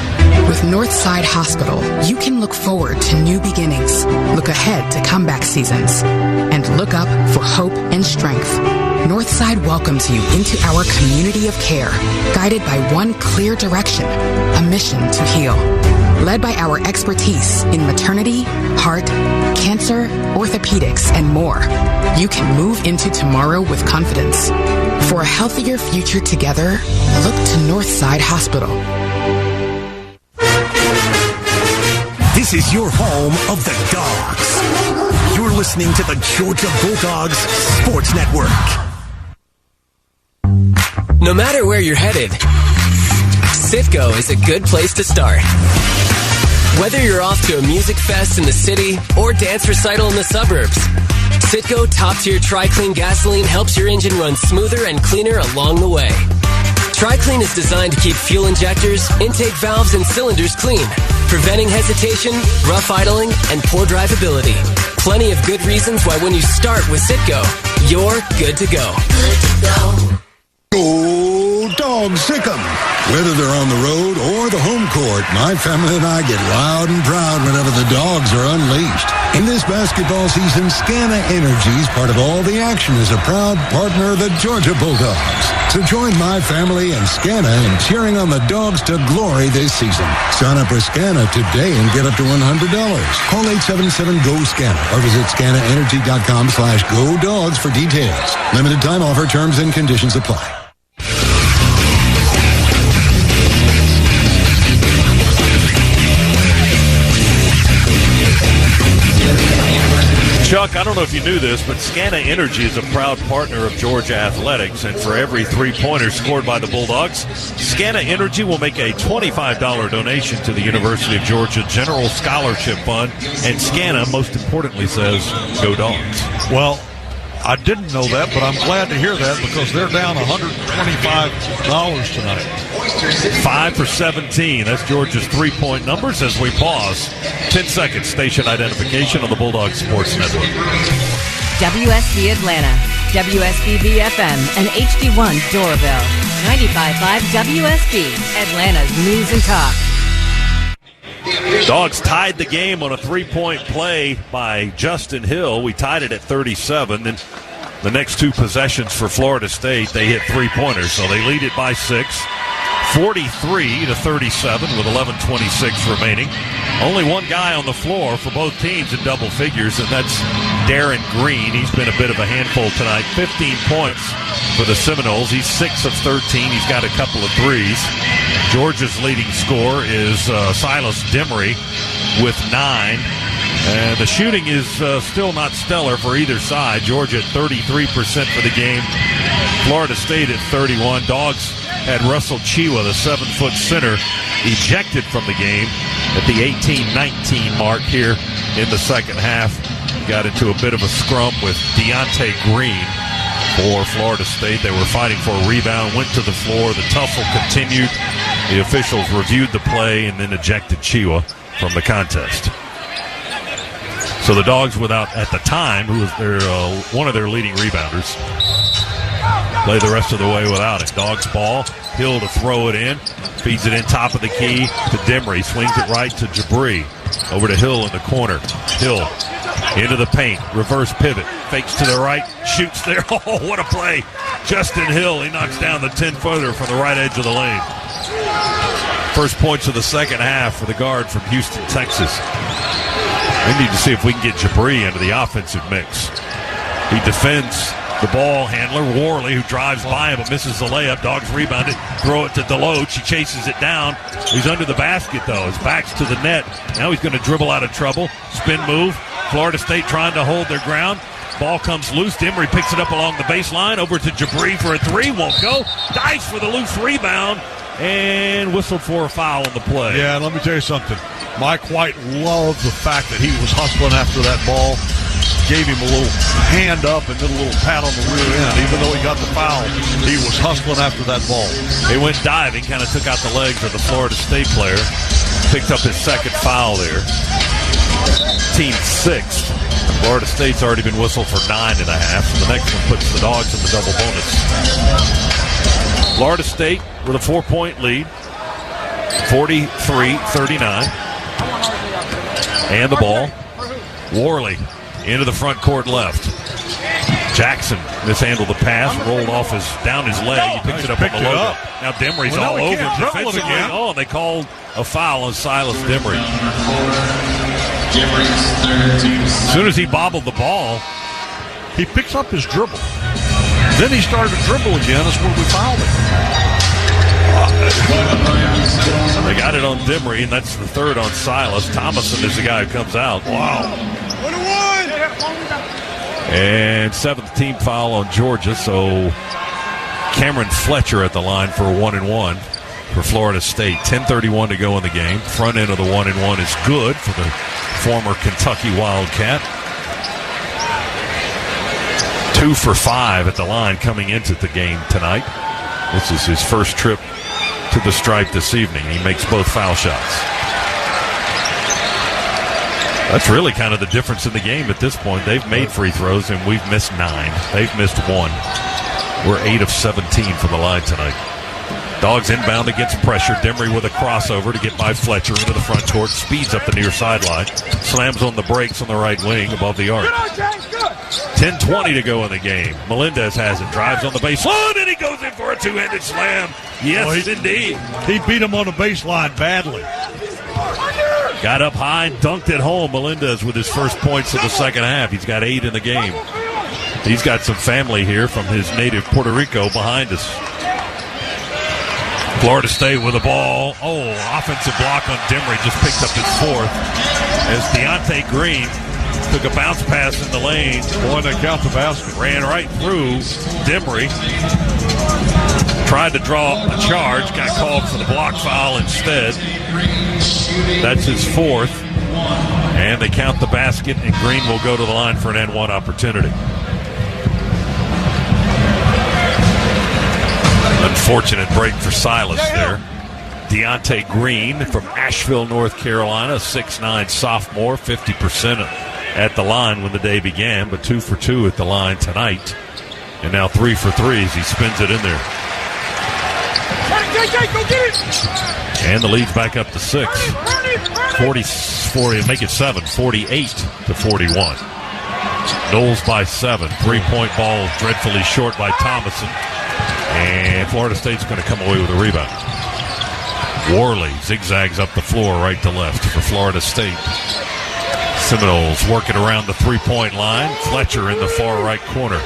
With Northside Hospital, you can look forward to new beginnings, look ahead to comeback seasons, and look up for hope and strength. Northside welcomes you into our community of care, guided by one clear direction, a mission to heal. Led by our expertise in maternity, heart, cancer, orthopedics, and more, you can move into tomorrow with confidence. For a healthier future together, look to Northside Hospital. This is your home of the Dogs. You're listening to the Georgia Bulldogs Sports Network. No matter where you're headed, Citgo is a good place to start. Whether you're off to a music fest in the city or dance recital in the suburbs, Citgo top-tier Tri-Clean gasoline helps your engine run smoother and cleaner along the way. Tri-Clean is designed to keep fuel injectors, intake valves, and cylinders clean, preventing hesitation, rough idling, and poor drivability. Plenty of good reasons why when you start with Citgo, you're good to go. Good to go. Go Dogs, sick 'em. Whether they're on the road or the home court, my family and I get loud and proud whenever the Dogs are unleashed. In this basketball season, Scana Energy is part of all the action as a proud partner of the Georgia Bulldogs. So join my family and Scana in cheering on the Dogs to glory this season. Sign up for Scana today and get up to $100. Call 877-GO-SCANA or visit scanaenergy.com/GoDogs for details. Limited time offer, terms and conditions apply. Chuck, I don't know if you knew this, but Scana Energy is a proud partner of Georgia Athletics, and for every 3-pointer scored by the Bulldogs, Scana Energy will make a $25 donation to the University of Georgia General Scholarship Fund, and Scana, most importantly, says, go Dogs. Well, I didn't know that, but I'm glad to hear that because they're down $125 tonight. 5 for 17. That's Georgia's three-point numbers as we pause. 10 seconds station identification on the Bulldog Sports Network. WSB Atlanta, WSBB FM, and HD1 Doraville. 95.5 WSB, Atlanta's News and Talk. Dogs tied the game on a three-point play by Justin Hill. We tied it at 37. Then the next two possessions for Florida State, they hit three-pointers, so they lead it by 6. 43-37 with 11:26 remaining. Only one guy on the floor for both teams in double figures, and that's Darren Green. He's been a bit of a handful tonight. 15 points for the Seminoles. He's 6 of 13. He's got a couple of threes. Georgia's leading scorer is Silas Demery with 9. And the shooting is still not stellar for either side. Georgia at 33% for the game. Florida State at 31. Dogs had Russell Chiwa, the 7-foot center, ejected from the game at the 18-19 mark here in the second half. Got into a bit of a scrum with Deontay Green for Florida State. They were fighting for a rebound, went to the floor. The tussle continued. The officials reviewed the play and then ejected Chiwa from the contest. So the Dogs without, at the time, who was their one of their leading rebounders, play the rest of the way without it. Dogs ball. Hill to throw it in. Feeds it in top of the key to Demery. Swings it right to Jabri. Over to Hill in the corner. Hill into the paint. Reverse pivot. Fakes to the right. Shoots there. Oh, what a play. Justin Hill. He knocks down the 10-footer from the right edge of the lane. First points of the second half for the guard from Houston, Texas. We need to see if we can get Jabri into the offensive mix. He defends the ball handler, Worley, who drives by him but misses the layup. Dogs rebound it, throw it to Deloach. He chases it down. He's under the basket, though. His back's to the net. Now he's going to dribble out of trouble. Spin move. Florida State trying to hold their ground. Ball comes loose. Demery picks it up along the baseline. Over to Jabri for a three. Won't go. Dives for the loose rebound. And whistled for a foul on the play. Yeah, let me tell you something. Mike White loved the fact that he was hustling after that ball. Gave him a little hand up and did a little pat on the rear end. Even though he got the foul, he was hustling after that ball. He went diving, kind of took out the legs of the Florida State player. Picked up his second foul there. Team 6th. Florida State's already been whistled for 9.5. So the next one puts the Dogs in the double bonus. Florida State with a 4-point lead. 43-39. And the ball. Worley into the front court left. Jackson mishandled the pass, rolled off down his leg. He picked it up on the logo. Now Demery's all over him defensively. Oh, and they called a foul on Silas Demery. As soon as he bobbled the ball, he picks up his dribble. Then he started to dribble again. That's where we fouled him. They got it on Demery, and that's the third on Silas. Thomason is the guy who comes out. Wow. And 7th team foul on Georgia, so Cameron Fletcher at the line for a 1-and-1 for Florida State. 10:31 to go in the game. Front end of the 1-and-1 is good for the former Kentucky Wildcat. 2 for 5 at the line coming into the game tonight. This is his first trip to the stripe this evening. He makes both foul shots. That's really kind of the difference in the game at this point. They've made free throws, and we've missed 9. They've missed 1. We're 8 of 17 from the line tonight. Dogs inbound against pressure. Demery with a crossover to get by Fletcher into the front court. Speeds up the near sideline. Slams on the brakes on the right wing above the arc. 10:20 to go in the game. Melendez has it. Drives on the baseline, and he goes in for a two-handed slam. Yes, indeed. He beat him on the baseline badly. Got up high and dunked it home. Melendez with his first points of the second half. He's got 8 in the game. He's got some family here from his native Puerto Rico behind us. Florida State with the ball. Oh, offensive block on Demery. Just picked up his 4th. As Deontay Green took a bounce pass in the lane. Boy, they count the basket. Ran right through Demery. Tried to draw up the charge. Got called for the block foul instead. That's his 4th. And they count the basket, and Green will go to the line for an N1 opportunity. Unfortunate break for Silas there. Deontay Green from Asheville, North Carolina, 6'9" sophomore, 50% at the line when the day began, but 2 for 2 at the line tonight. And now 3 for 3 as he spins it in there. Go get it! And the lead's back up to 6. 40, make it 7, 48 to 41. Knowles by 7. 3-point ball dreadfully short by Thomason. And Florida State's going to come away with a rebound. Worley zigzags up the floor right to left for Florida State. Seminoles working around the 3-point line. Fletcher in the far right corner.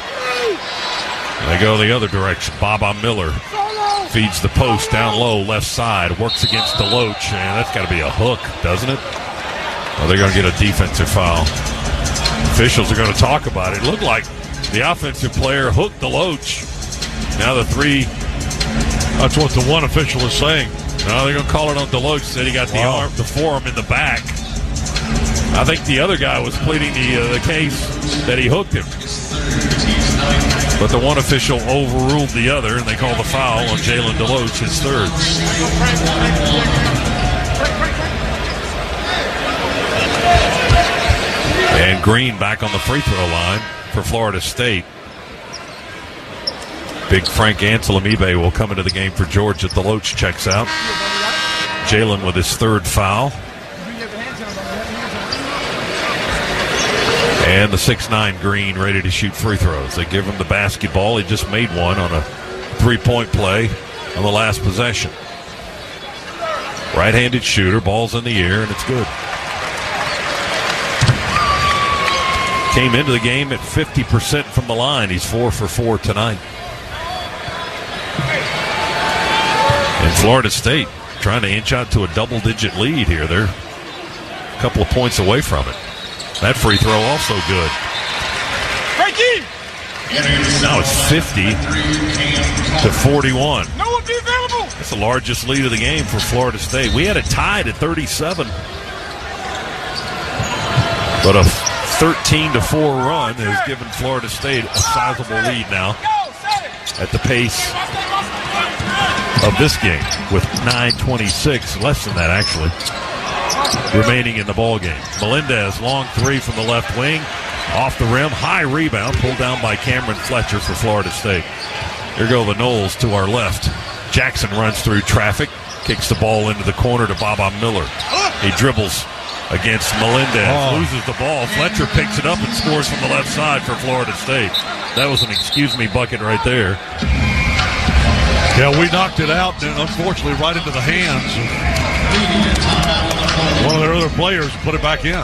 They go the other direction. Baba Miller feeds the post down low, left side. Works against Deloach, and that's got to be a hook, doesn't it? Well, they're going to get a defensive foul. Officials are going to talk about it. It looked like the offensive player hooked Deloach. Now the 3. That's what the one official is saying. No, they're going to call it on Deloach. Said he got the forearm in the back. I think the other guy was pleading the case that he hooked him. But the one official overruled the other, and they called the foul on Jalen Deloach, his third. And Green back on the free throw line for Florida State. Big Frank Anselmibe will come into the game for Georgia. Deloach checks out. Jalen with his third foul. And the 6'9" Green ready to shoot free throws. They give him the basketball. He just made one on a 3-point play on the last possession. Right-handed shooter. Ball's in the air, and it's good. Came into the game at 50% from the line. He's 4 for 4 tonight. And Florida State trying to inch out to a double-digit lead here. They're a couple of points away from it. That free throw also good. Now it's 50 to 41. No one be available. That's the largest lead of the game for Florida State. We had it tied at 37. But a 13 to 4 run has given Florida State a sizable lead now at the pace of this game with 9:26, less than that actually, remaining in the ball game. Melendez, long 3 from the left wing, off the rim, high rebound, pulled down by Cameron Fletcher for Florida State. Here go the Knowles to our left. Jackson runs through traffic, kicks the ball into the corner to Baba Miller. He dribbles against Melendez, loses the ball. Fletcher picks it up and scores from the left side for Florida State. That was an excuse me bucket right there. Yeah, we knocked it out, and unfortunately right into the hands of one of their other players. Put it back in.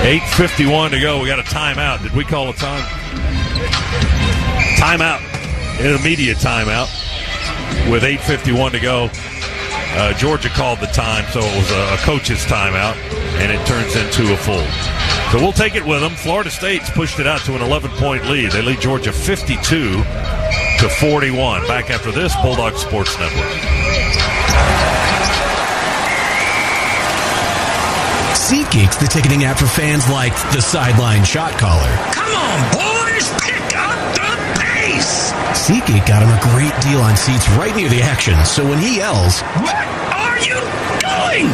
8:51 to go. We got a timeout. Did we call a time? Timeout. An immediate timeout with 8:51 to go. Georgia called the time, so it was a coach's timeout, and it turns into a full. So we'll take it with them. Florida State's pushed it out to an 11-point lead. They lead Georgia 52 to 41. Back after this, Bulldog Sports Network. SeatGeek's the ticketing app for fans like the sideline shot caller. Come on, boys, pick up the pace. SeatGeek got him a great deal on seats right near the action, so when he yells, "What are you doing?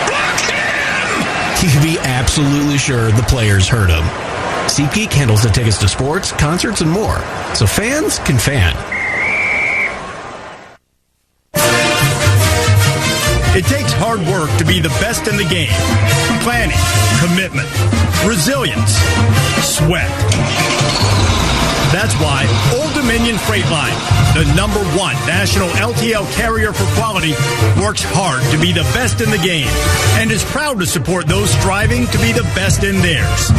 Block him!" he can be absolutely sure the players heard him. SeatGeek handles the tickets to sports, concerts, and more, so fans can fan. It takes hard work to be the best in the game. Planning, commitment, resilience, sweat. That's why Old Dominion Freight Line, the #1 national LTL carrier for quality, works hard to be the best in the game and is proud to support those striving to be the best in theirs.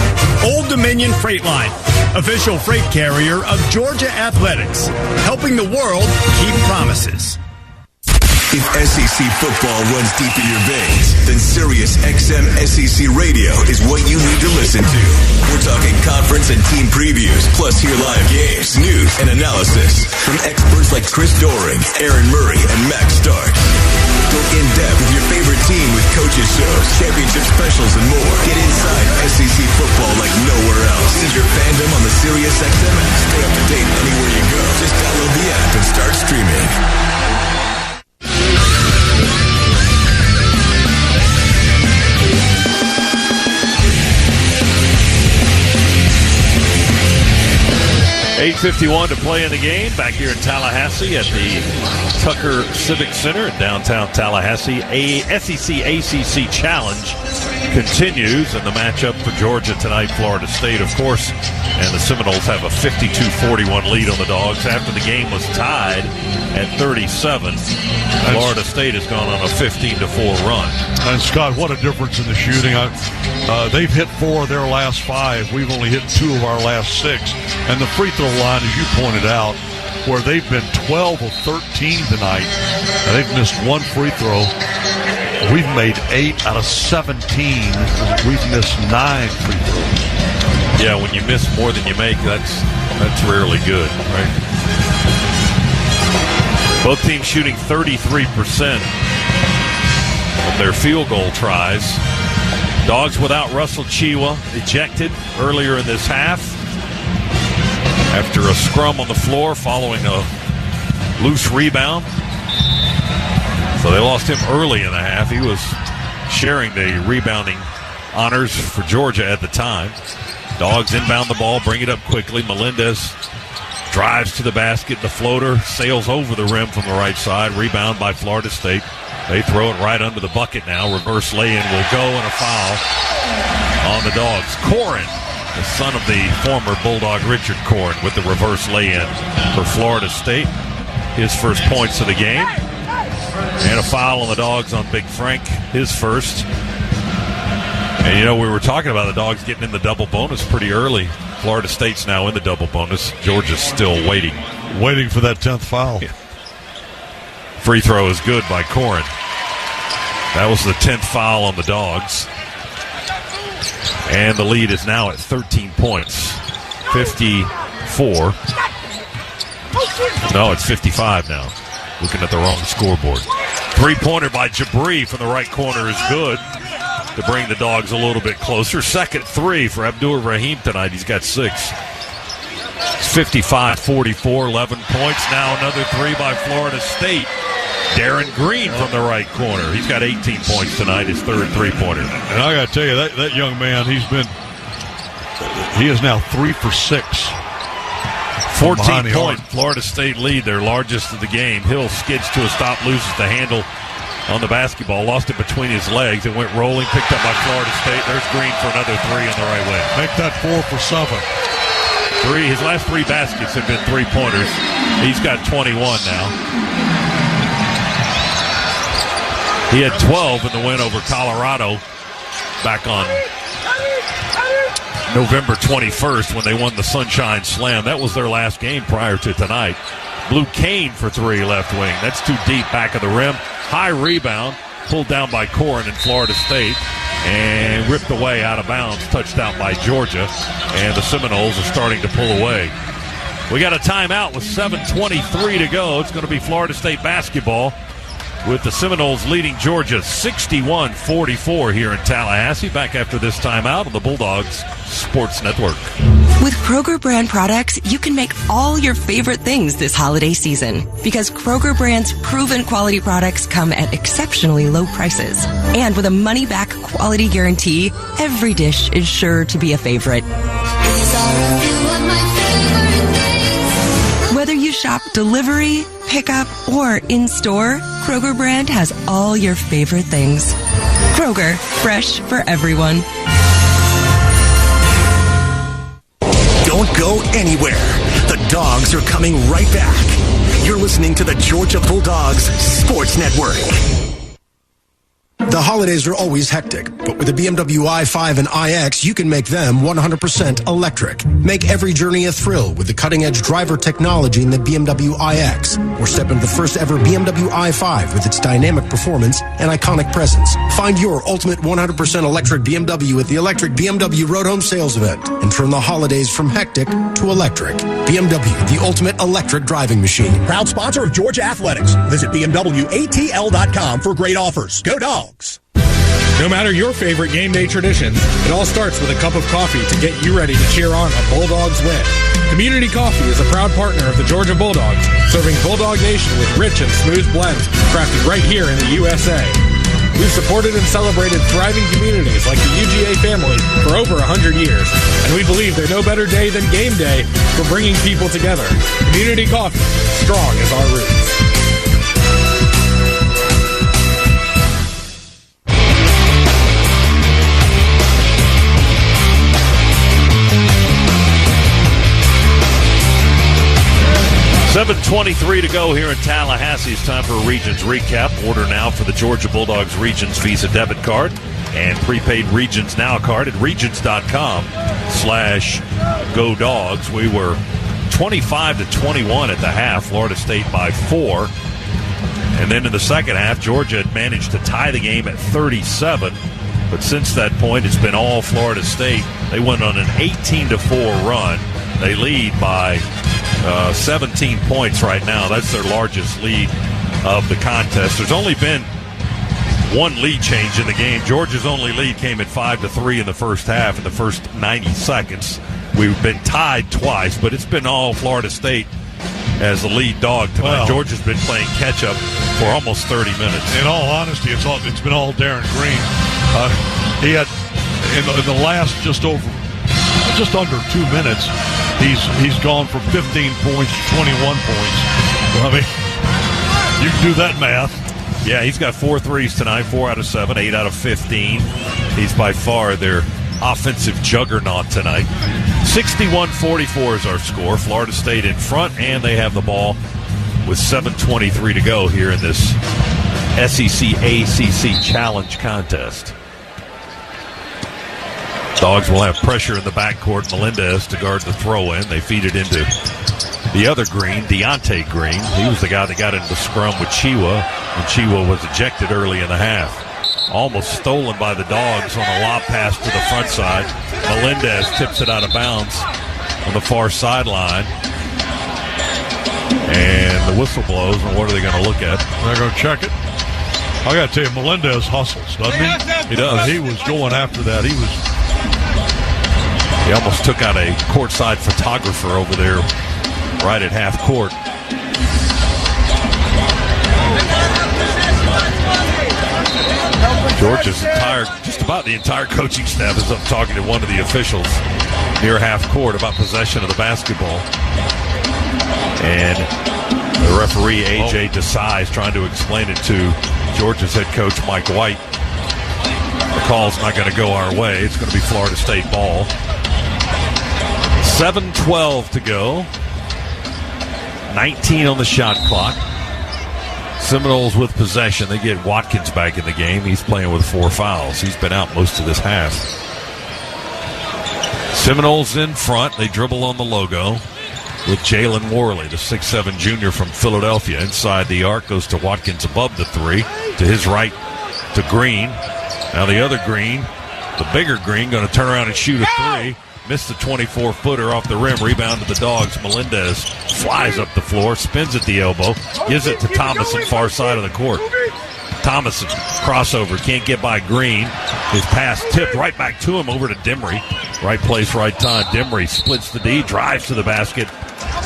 Old Dominion Freight Line, official freight carrier of Georgia Athletics, helping the world keep promises. If SEC football runs deep in your veins, then Sirius XM SEC Radio is what you need to listen to. We're talking conference and team previews, plus hear live games, news, and analysis from experts like Chris Doering, Aaron Murray, and Max Stark. Go in-depth with your favorite team with coaches shows, championship specials, and more. Get inside SEC football like nowhere else. Is your fandom on the Sirius XM app. Stay up to date anywhere you go. Just download the app and start streaming. .8:51 to play in the game back here in Tallahassee at the Tucker Civic Center in downtown Tallahassee. A SEC ACC Challenge continues, and the matchup for Georgia tonight, Florida State, of course, and the Seminoles have a 52-41 lead on the Dogs after the game was tied at 37. Florida State has gone on a 15-4 run. And Scott, what a difference in the shooting. They've hit 4 of their last 5. We've only hit 2 of our last 6. And the free throw line, as you pointed out, where they've been 12 of 13 tonight, and they've missed 1 free throw. We've made 8 out of 17. We've missed 9 free throws. Yeah, when you miss more than you make, that's rarely good, right? Both teams shooting 33% of their field goal tries. Dogs without Russell Chiwa, ejected earlier in this half after a scrum on the floor following a loose rebound. So they lost him early in the half. He was sharing the rebounding honors for Georgia at the time. Dogs inbound the ball, bring it up quickly. Melendez drives to the basket. The floater sails over the rim from the right side. Rebound by Florida State. They throw it right under the bucket now. Reverse lay-in will go, and a foul on the Dogs. Corrin, the son of the former Bulldog Richard Corrin, with the reverse lay-in for Florida State. His first points of the game. And a foul on the Dogs on Big Frank, his first. And, you know, we were talking about the Dogs getting in the double bonus pretty early. Florida State's now in the double bonus. Georgia's still waiting. Waiting for that 10th foul. Yeah. Free throw is good by Corrin. That was the 10th foul on the Dogs. And the lead is now at 13 points. 54. No, it's 55 now. Looking at the wrong scoreboard. Three-pointer by Jabri from the right corner is good to bring the Dogs a little bit closer. Second 3 for Abdur Rahim tonight. He's got 6. It's 55-44, 11 points. Now another 3 by Florida State. Darren Green from the right corner. He's got 18 points tonight, his third three-pointer. And I got to tell you, that young man, he is now 3 for 6. 14-point Florida State lead, their largest of the game. Hill skids to a stop, loses the handle on the basketball, lost it between his legs. It went rolling, picked up by Florida State. There's Green for another 3 on the right wing. Make that 4 for 7. His last 3 baskets have been three-pointers. He's got 21 now. He had 12 in the win over Colorado back on November 21st when they won the Sunshine Slam. That was their last game prior to tonight. Blue Kane for 3 left wing. That's too deep back of the rim. High rebound, pulled down by Corrin in Florida State, and ripped away out of bounds, touched out by Georgia, and the Seminoles are starting to pull away. We got a timeout with 7:23 to go. It's going to be Florida State basketball with the Seminoles leading Georgia 61-44 here in Tallahassee. Back after this timeout on the Bulldogs Sports Network. With Kroger brand products, you can make all your favorite things this holiday season. Because Kroger brand's proven quality products come at exceptionally low prices. And with a money-back quality guarantee, every dish is sure to be a favorite. Whether you shop delivery, pickup, or in-store, Kroger brand has all your favorite things. Kroger, fresh for everyone. Don't go anywhere. The Dogs are coming right back. You're listening to the Georgia Bulldogs Sports Network. The holidays are always hectic, but with the BMW i5 and iX, you can make them 100% electric. Make every journey a thrill with the cutting-edge driver technology in the BMW iX. Or step into the first ever BMW i5 with its dynamic performance and iconic presence. Find your ultimate 100% electric BMW at the Electric BMW Road Home Sales Event and turn the holidays from hectic to electric. BMW, the ultimate electric driving machine. Proud sponsor of Georgia Athletics. Visit BMWATL.com for great offers. Go Dogs! No matter your favorite game day tradition, it all starts with a cup of coffee to get you ready to cheer on a Bulldogs win. Community Coffee is a proud partner of the Georgia Bulldogs, serving Bulldog Nation with rich and smooth blends crafted right here in the USA. We've supported and celebrated thriving communities like the UGA family for over 100 years, and we believe there's no better day than game day for bringing people together. Community Coffee, strong as our roots. $7:23 to go here in Tallahassee. It's time for a Regions recap. Order now for the Georgia Bulldogs Regions Visa debit card and prepaid Regions Now card at regions.com/GoDogs. We were 25-21 at the half. Florida State by 4. And then in the second half, Georgia had managed to tie the game at 37. But since that point, it's been all Florida State. They went on an 18-4 run. They lead by 17 points right now. That's their largest lead of the contest. There's only been one lead change in the game. Georgia's only lead came at 5-3 in the first half, in the first 90 seconds. We've been tied twice, but it's been all Florida State as the lead dog tonight. Well, Georgia's been playing catch-up for almost 30 minutes. In all honesty, it's been all Darren Green. He had, in the last just under 2 minutes, he's gone from 15 points to 21 points. I mean, you can do that math. Yeah, he's got 4 threes tonight, 4 out of 7, 8 out of 15. He's by far their offensive juggernaut tonight. 61-44 is our score. Florida State in front, and they have the ball with 7:23 to go here in this SEC-ACC Challenge contest. Dogs will have pressure in the backcourt. Melendez to guard the throw-in. They feed it into the other Green, Deontay Green. He was the guy that got into the scrum with Chiwa, and Chiwa was ejected early in the half. Almost stolen by the Dogs on a lob pass to the front side. Melendez tips it out of bounds on the far sideline. And the whistle blows, and what are they going to look at? They're going to check it. I got to tell you, Melendez hustles, doesn't he? He does. He was going after that. He almost took out a courtside photographer over there right at half court. Georgia's just about the entire coaching staff is up talking to one of the officials near half court about possession of the basketball. And the referee, A.J. Desai, is trying to explain it to Georgia's head coach, Mike White. The call's not going to go our way. It's going to be Florida State ball. 7:12 to go. 19 on the shot clock. Seminoles with possession. They get Watkins back in the game. He's playing with 4 fouls. He's been out most of this half. Seminoles in front. They dribble on the logo with Jalen Worley, the 6'7 junior from Philadelphia. Inside the arc, goes to Watkins above the 3. To his right to Green. Now the other Green, the bigger Green, going to turn around and shoot a 3. Missed the 24-footer off the rim. Rebound to the Dogs. Melendez flies up the floor, spins at the elbow, gives it to Thomason, far side of the court. Thomason, crossover, can't get by Green. His pass tipped right back to him over to Dimry. Right place, right time. Dimry splits the D, drives to the basket.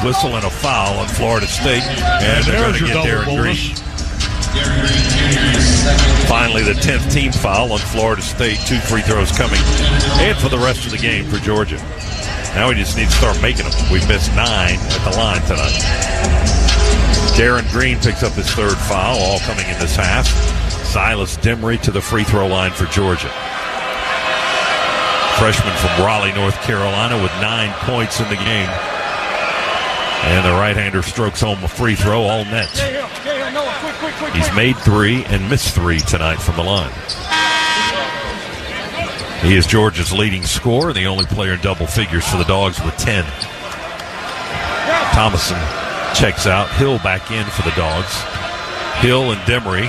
Whistle and a foul on Florida State. And they're going to get Darren Green. Finally, the 10th team foul on Florida State. 2 free throws coming. And for the rest of the game for Georgia. Now we just need to start making them. We missed 9 at the line tonight. Darren Green picks up his 3rd foul, all coming in this half. Silas Dimry to the free throw line for Georgia. Freshman from Raleigh, North Carolina, with 9 points in the game. And the right-hander strokes home a free throw, all net. He's made 3 and missed 3 tonight from the line. He is Georgia's leading scorer and the only player in double figures for the Dogs with 10. Thomason checks out. Hill back in for the Dogs. Hill and Dimry.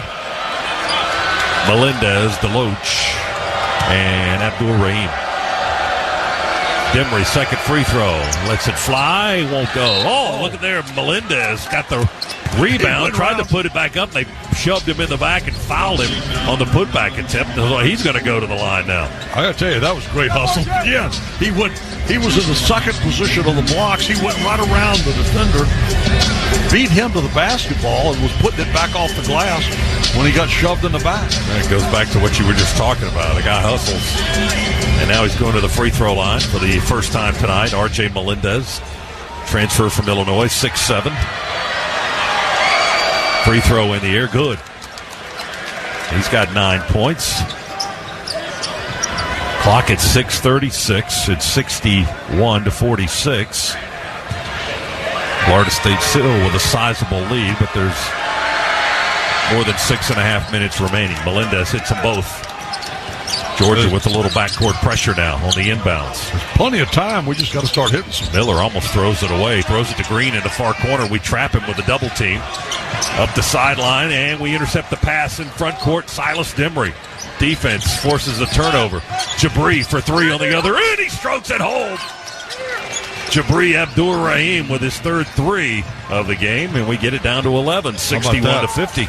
Melendez, Deloach, and Abdul Rahim. Dimry, second free throw. Lets it fly. Won't go. Oh, look at there. Melendez got the Rebound, tried to put it back up. They shoved him in the back and fouled him on the putback attempt. He's going to go to the line now. I got to tell you, that was great hustle. Yes, he was in the second position on the blocks. He went right around the defender, beat him to the basketball, and was putting it back off the glass when he got shoved in the back. That goes back to what you were just talking about. A guy hustles. And now he's going to the free throw line for the first time tonight. R.J. Melendez, transfer from Illinois, 6'7". Free throw in the air, good. He's got 9 points. Clock at 6:36. It's 61-46. Florida State still with a sizable lead, but there's more than 6.5 minutes remaining. Melendez hits them both. Georgia with a little backcourt pressure now on the inbounds. There's plenty of time. We just got to start hitting some. Miller almost throws it away. Throws it to Green in the far corner. We trap him with a double team. Up the sideline, and we intercept the pass in front court. Silas Dimry. Defense forces a turnover. Jabri for three on the other end. He strokes it home. Jabri Abdur-Rahim with his third three of the game, and we get it down to 11, 61-50.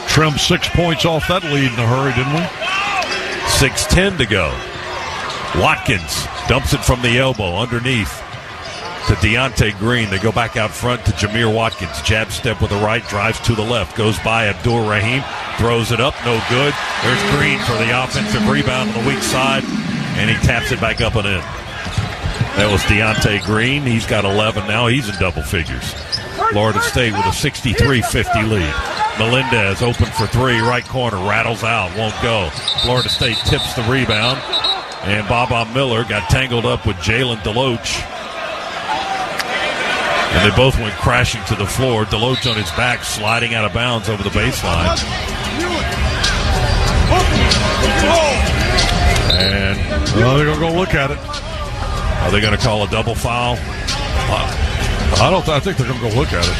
Trimmed 6 points off that lead in a hurry, didn't we? 6:10 to go. Watkins dumps it from the elbow underneath to Deontay Green. They go back out front to Jameer Watkins. Jab step with the right, drives to the left. Goes by Abdur-Rahim, throws it up, no good. There's Green for the offensive rebound on the weak side, and he taps it back up and in. That was Deontay Green. He's got 11 now. He's in double figures. Florida State with a 63-50 lead. Melendez open for three, right corner, rattles out, won't go. Florida State tips the rebound, and Baba Miller got tangled up with Jalen Deloach. And they both went crashing to the floor. Deloach on his back, sliding out of bounds over the baseline. And they're going to go look at it. Are they going to call a double foul? I think they're going to go look at it.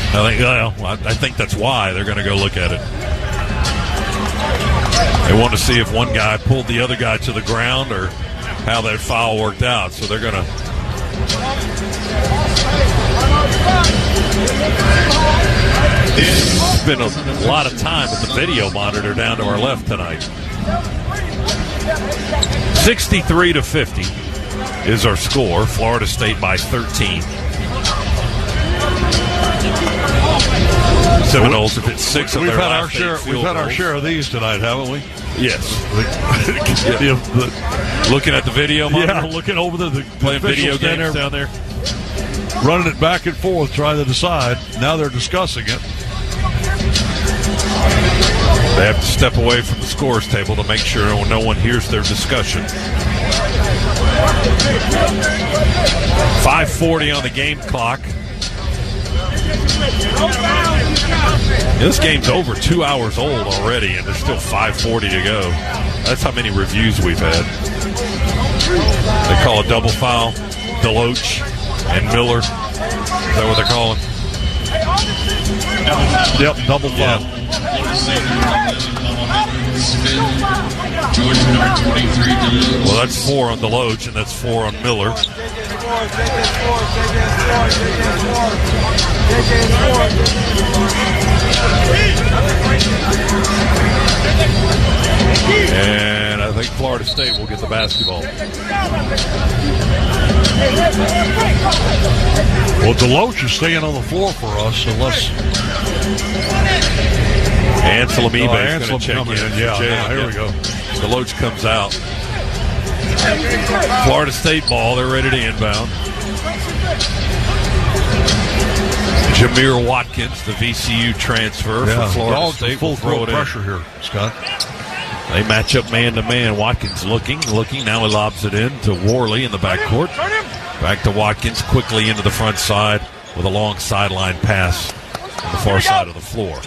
I think that's why they're going to go look at it. They want to see if one guy pulled the other guy to the ground or how that foul worked out. So they're going to. It's been a lot of time with the video monitor down to our left tonight. 63-50 is our score. Florida State by 13. Seminoles have hit 6 of their last 8 field We've had our goals. share of these tonight, haven't we? Yes. Looking at the video monitor? Yeah, looking over the playing video games down there. Running it back and forth, trying to decide. Now they're discussing it. They have to step away from the scores table to make sure no one hears their discussion. 5:40 on the game clock. This game's over 2 hours old already, and there's still 5:40 to go. That's how many reviews we've had. They call a double foul. Deloach and Miller. Is that what they're calling? Yep, double foul. Well, that's 4 on Deloach, and that's 4 on Miller. And I think Florida State will get the basketball. Well, Deloach is staying on the floor for us unless... Ansel Amibe is going to check in. Yeah, here we go. Deloach comes out. Florida State ball. They're ready to inbound. Jameer Watkins, the VCU transfer for Florida State. Full throw pressure here, Scott. They match up man-to-man. Watkins looking. Now he lobs it in to Worley in the backcourt. Back to Watkins, quickly into the front side with a long sideline pass on the far side of the floor.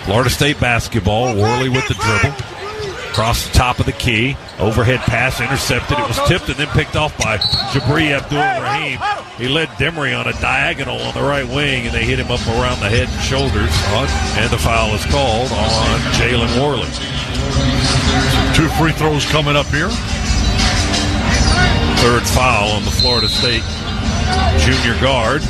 Florida State basketball. Worley with the dribble. Across the top of the key. Overhead pass intercepted. It was tipped and then picked off by Jabri Abdur-Rahim. He led Dimry on a diagonal on the right wing, and they hit him up around the head and shoulders. And the foul is called on Jalen Worley. 2 free throws coming up here. Third foul on the Florida State junior guard.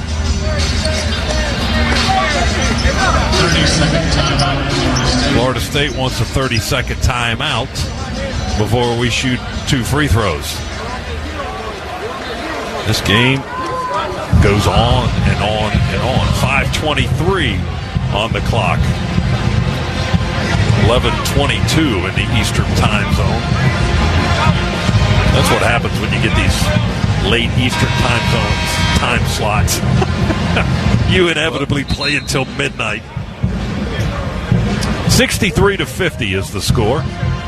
Florida State wants a 30-second timeout before we shoot 2 free throws. This game goes on and on and on. 5:23 on the clock. 11:22 in the Eastern time zone. That's what happens when you get these late Eastern time zones, time slots. You inevitably play until midnight. 63-50 is the score.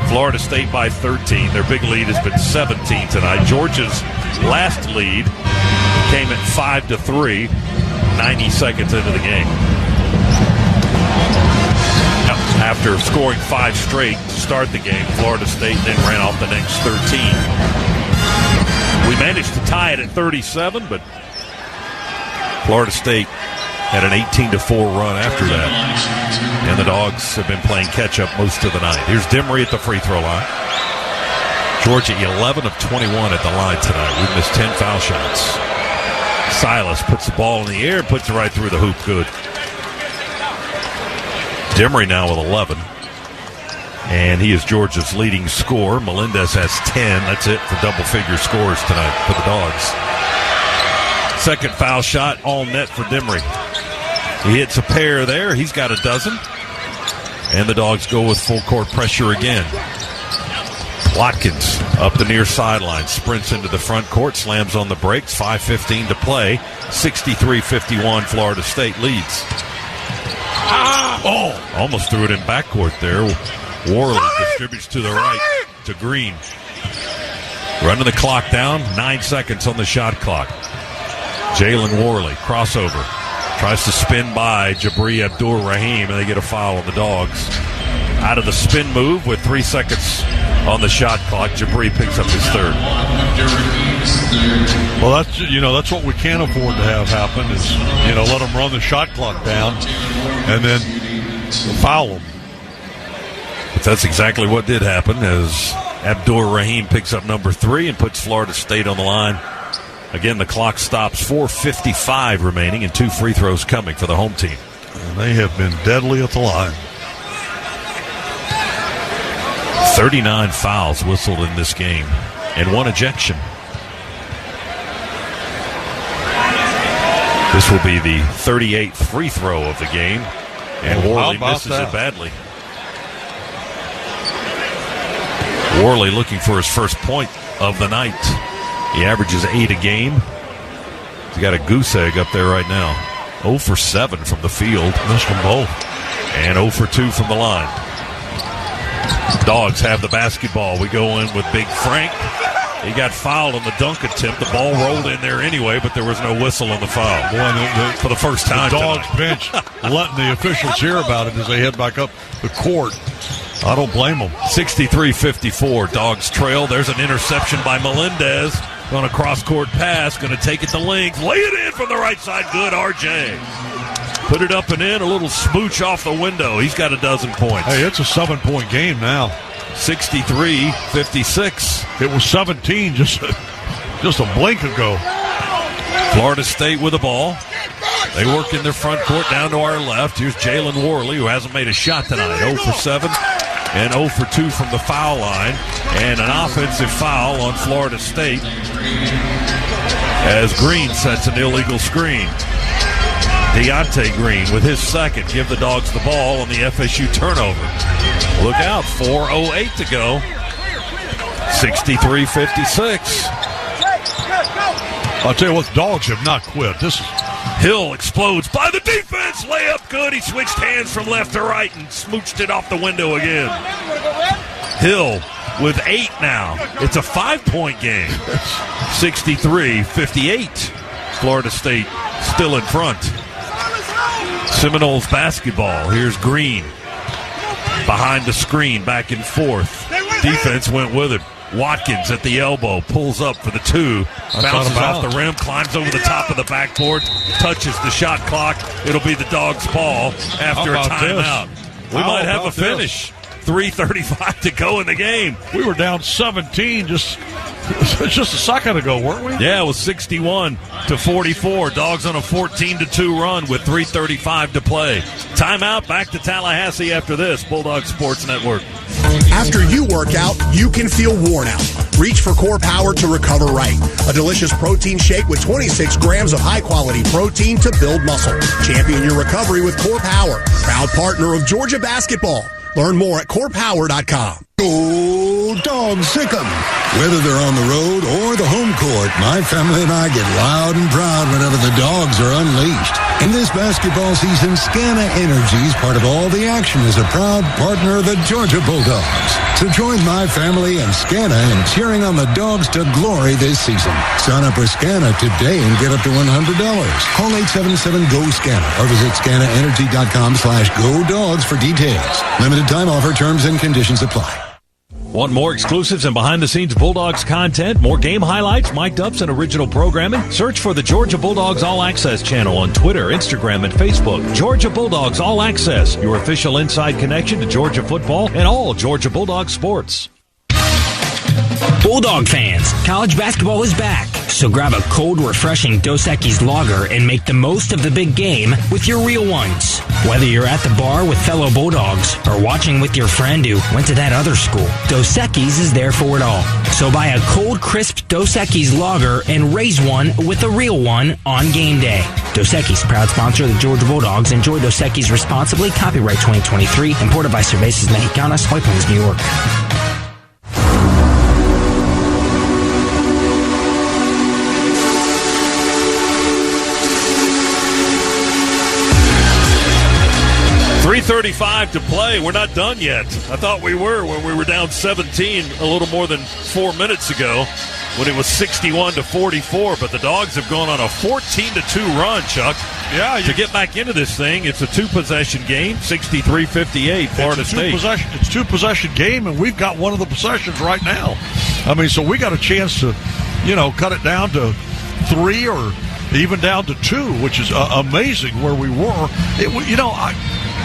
Florida State by 13. Their big lead has been 17 tonight. Georgia's last lead came at 5-3, 90 seconds into the game. After scoring 5 straight to start the game, Florida State then ran off the next 13. We managed to tie it at 37, but Florida State had an 18-4 run after that. And the Dogs have been playing catch-up most of the night. Here's Demery at the free throw line. Georgia 11 of 21 at the line tonight. We've missed 10 foul shots. Silas puts the ball in the air, puts it right through the hoop. Good. Demery now with 11. And he is Georgia's leading scorer. Melendez has 10. That's it for double-figure scores tonight for the Dogs. Second foul shot, all net for Demery. He hits a pair there. He's got a dozen. And the Dogs go with full court pressure again. Watkins up the near sideline, sprints into the front court, slams on the brakes. 5:15 to play. 63-51 Florida State leads. Oh, almost threw it in backcourt there. Worley distributes to the right to Green. Running the clock down, 9 seconds on the shot clock. Jalen Worley, crossover. Tries to spin by Jabri Abdur-Rahim, and they get a foul on the Dogs. Out of the spin move with 3 seconds on the shot clock, Jabri picks up his third. Well, that's what we can't afford to have happen is, let them run the shot clock down and then foul them. But that's exactly what did happen as Abdur-Rahim picks up number 3 and puts Florida State on the line. Again, the clock stops. 4:55 remaining and 2 free throws coming for the home team. And they have been deadly at the line. 39 fouls whistled in this game and 1 ejection. This will be the 38th free throw of the game, and Worley misses it badly. Worley looking for his first point of the night. He averages 8 a game. He's got a goose egg up there right now. 0 for 7 from the field. Missed them both. And 0 for 2 from the line. Dogs have the basketball. We go in with Big Frank. He got fouled on the dunk attempt. The ball rolled in there anyway, but there was no whistle on the foul. Boy, for the first time the Dogs tonight. bench letting the officials hear about it as they head back up the court. I don't blame them. 63-54. Dogs trail. There's an interception by Melendez on a cross-court pass. Going to take it to Link. Lay it in from the right side. Good, RJ. Put it up and in. A little smooch off the window. He's got a dozen points. Hey, it's a 7-point game now. 63-56. It was 17 just a blink ago. Florida State with the ball. They work in their front court down to our left. Here's Jalen Worley, who hasn't made a shot tonight. 0 for 7 and 0 for 2 from the foul line. And an offensive foul on Florida State as Green sets an illegal screen. Deontay Green with his second. Give the Dogs the ball on the FSU turnover. Look out, 4:08 to go. 63-56. I'll tell you what, the Dogs have not quit. Hill explodes by the defense. Layup good. He switched hands from left to right and smooched it off the window again. Hill with 8 now. It's a 5-point game. 63-58. Florida State still in front. Seminoles basketball. Here's Green. Behind the screen, back and forth. Defense went with it. Watkins at the elbow, pulls up for the 2, bounces off the rim, climbs over the top of the backboard, touches the shot clock. It'll be the Dogs' ball after a timeout. We might have a finish. 3:35 to go in the game. We were down 17 just a second ago, weren't we? Yeah, it was 61-44. Dogs on a 14-2 run with 3:35 to play. Timeout, back to Tallahassee after this. Bulldog Sports Network. After you work out, you can feel worn out. Reach for Core Power to recover right. A delicious protein shake with 26 grams of high-quality protein to build muscle. Champion your recovery with Core Power. Proud partner of Georgia basketball. Learn more at corepower.com. Go Dogs, sick 'em. Whether they're on the road or the home court, my family and I get loud and proud whenever the dogs are unleashed. In this basketball season, Scana Energy is part of all the action as a proud partner of the Georgia Bulldogs. So join my family and Scana in cheering on the Dogs to glory this season. Sign up for Scana today and get up to $100. Call 877-GO-SCANA or visit scanaenergy.com/GoDogs for details. Limited time offer, terms and conditions apply. Want more exclusives and behind-the-scenes Bulldogs content, more game highlights, mic'd ups, and original programming? Search for the Georgia Bulldogs All Access channel on Twitter, Instagram, and Facebook. Georgia Bulldogs All Access, your official inside connection to Georgia football and all Georgia Bulldog sports. Bulldog fans, college basketball is back, so grab a cold, refreshing Dos Equis lager and make the most of the big game with your real ones. Whether you're at the bar with fellow Bulldogs or watching with your friend who went to that other school, Dos Equis is there for it all. So buy a cold, crisp Dos Equis lager and raise one with a real one on game day. Dos Equis, proud sponsor of the Georgia Bulldogs. Enjoy Dos Equis responsibly. Copyright 2023. Imported by Cervezas Mexicanas, White Plains, New York. .335 to play. We're not done yet. I thought we were when we were down 17 a little more than 4 minutes ago when it was 61-44, but the Dogs have gone on a 14-2 run, Chuck. Yeah. To get back into this thing, it's a two-possession game, 63-58, Florida State. It's two-possession game, and we've got one of the possessions right now. I mean, so we got a chance to, cut it down to 3 or even down to 2, which is amazing where we were.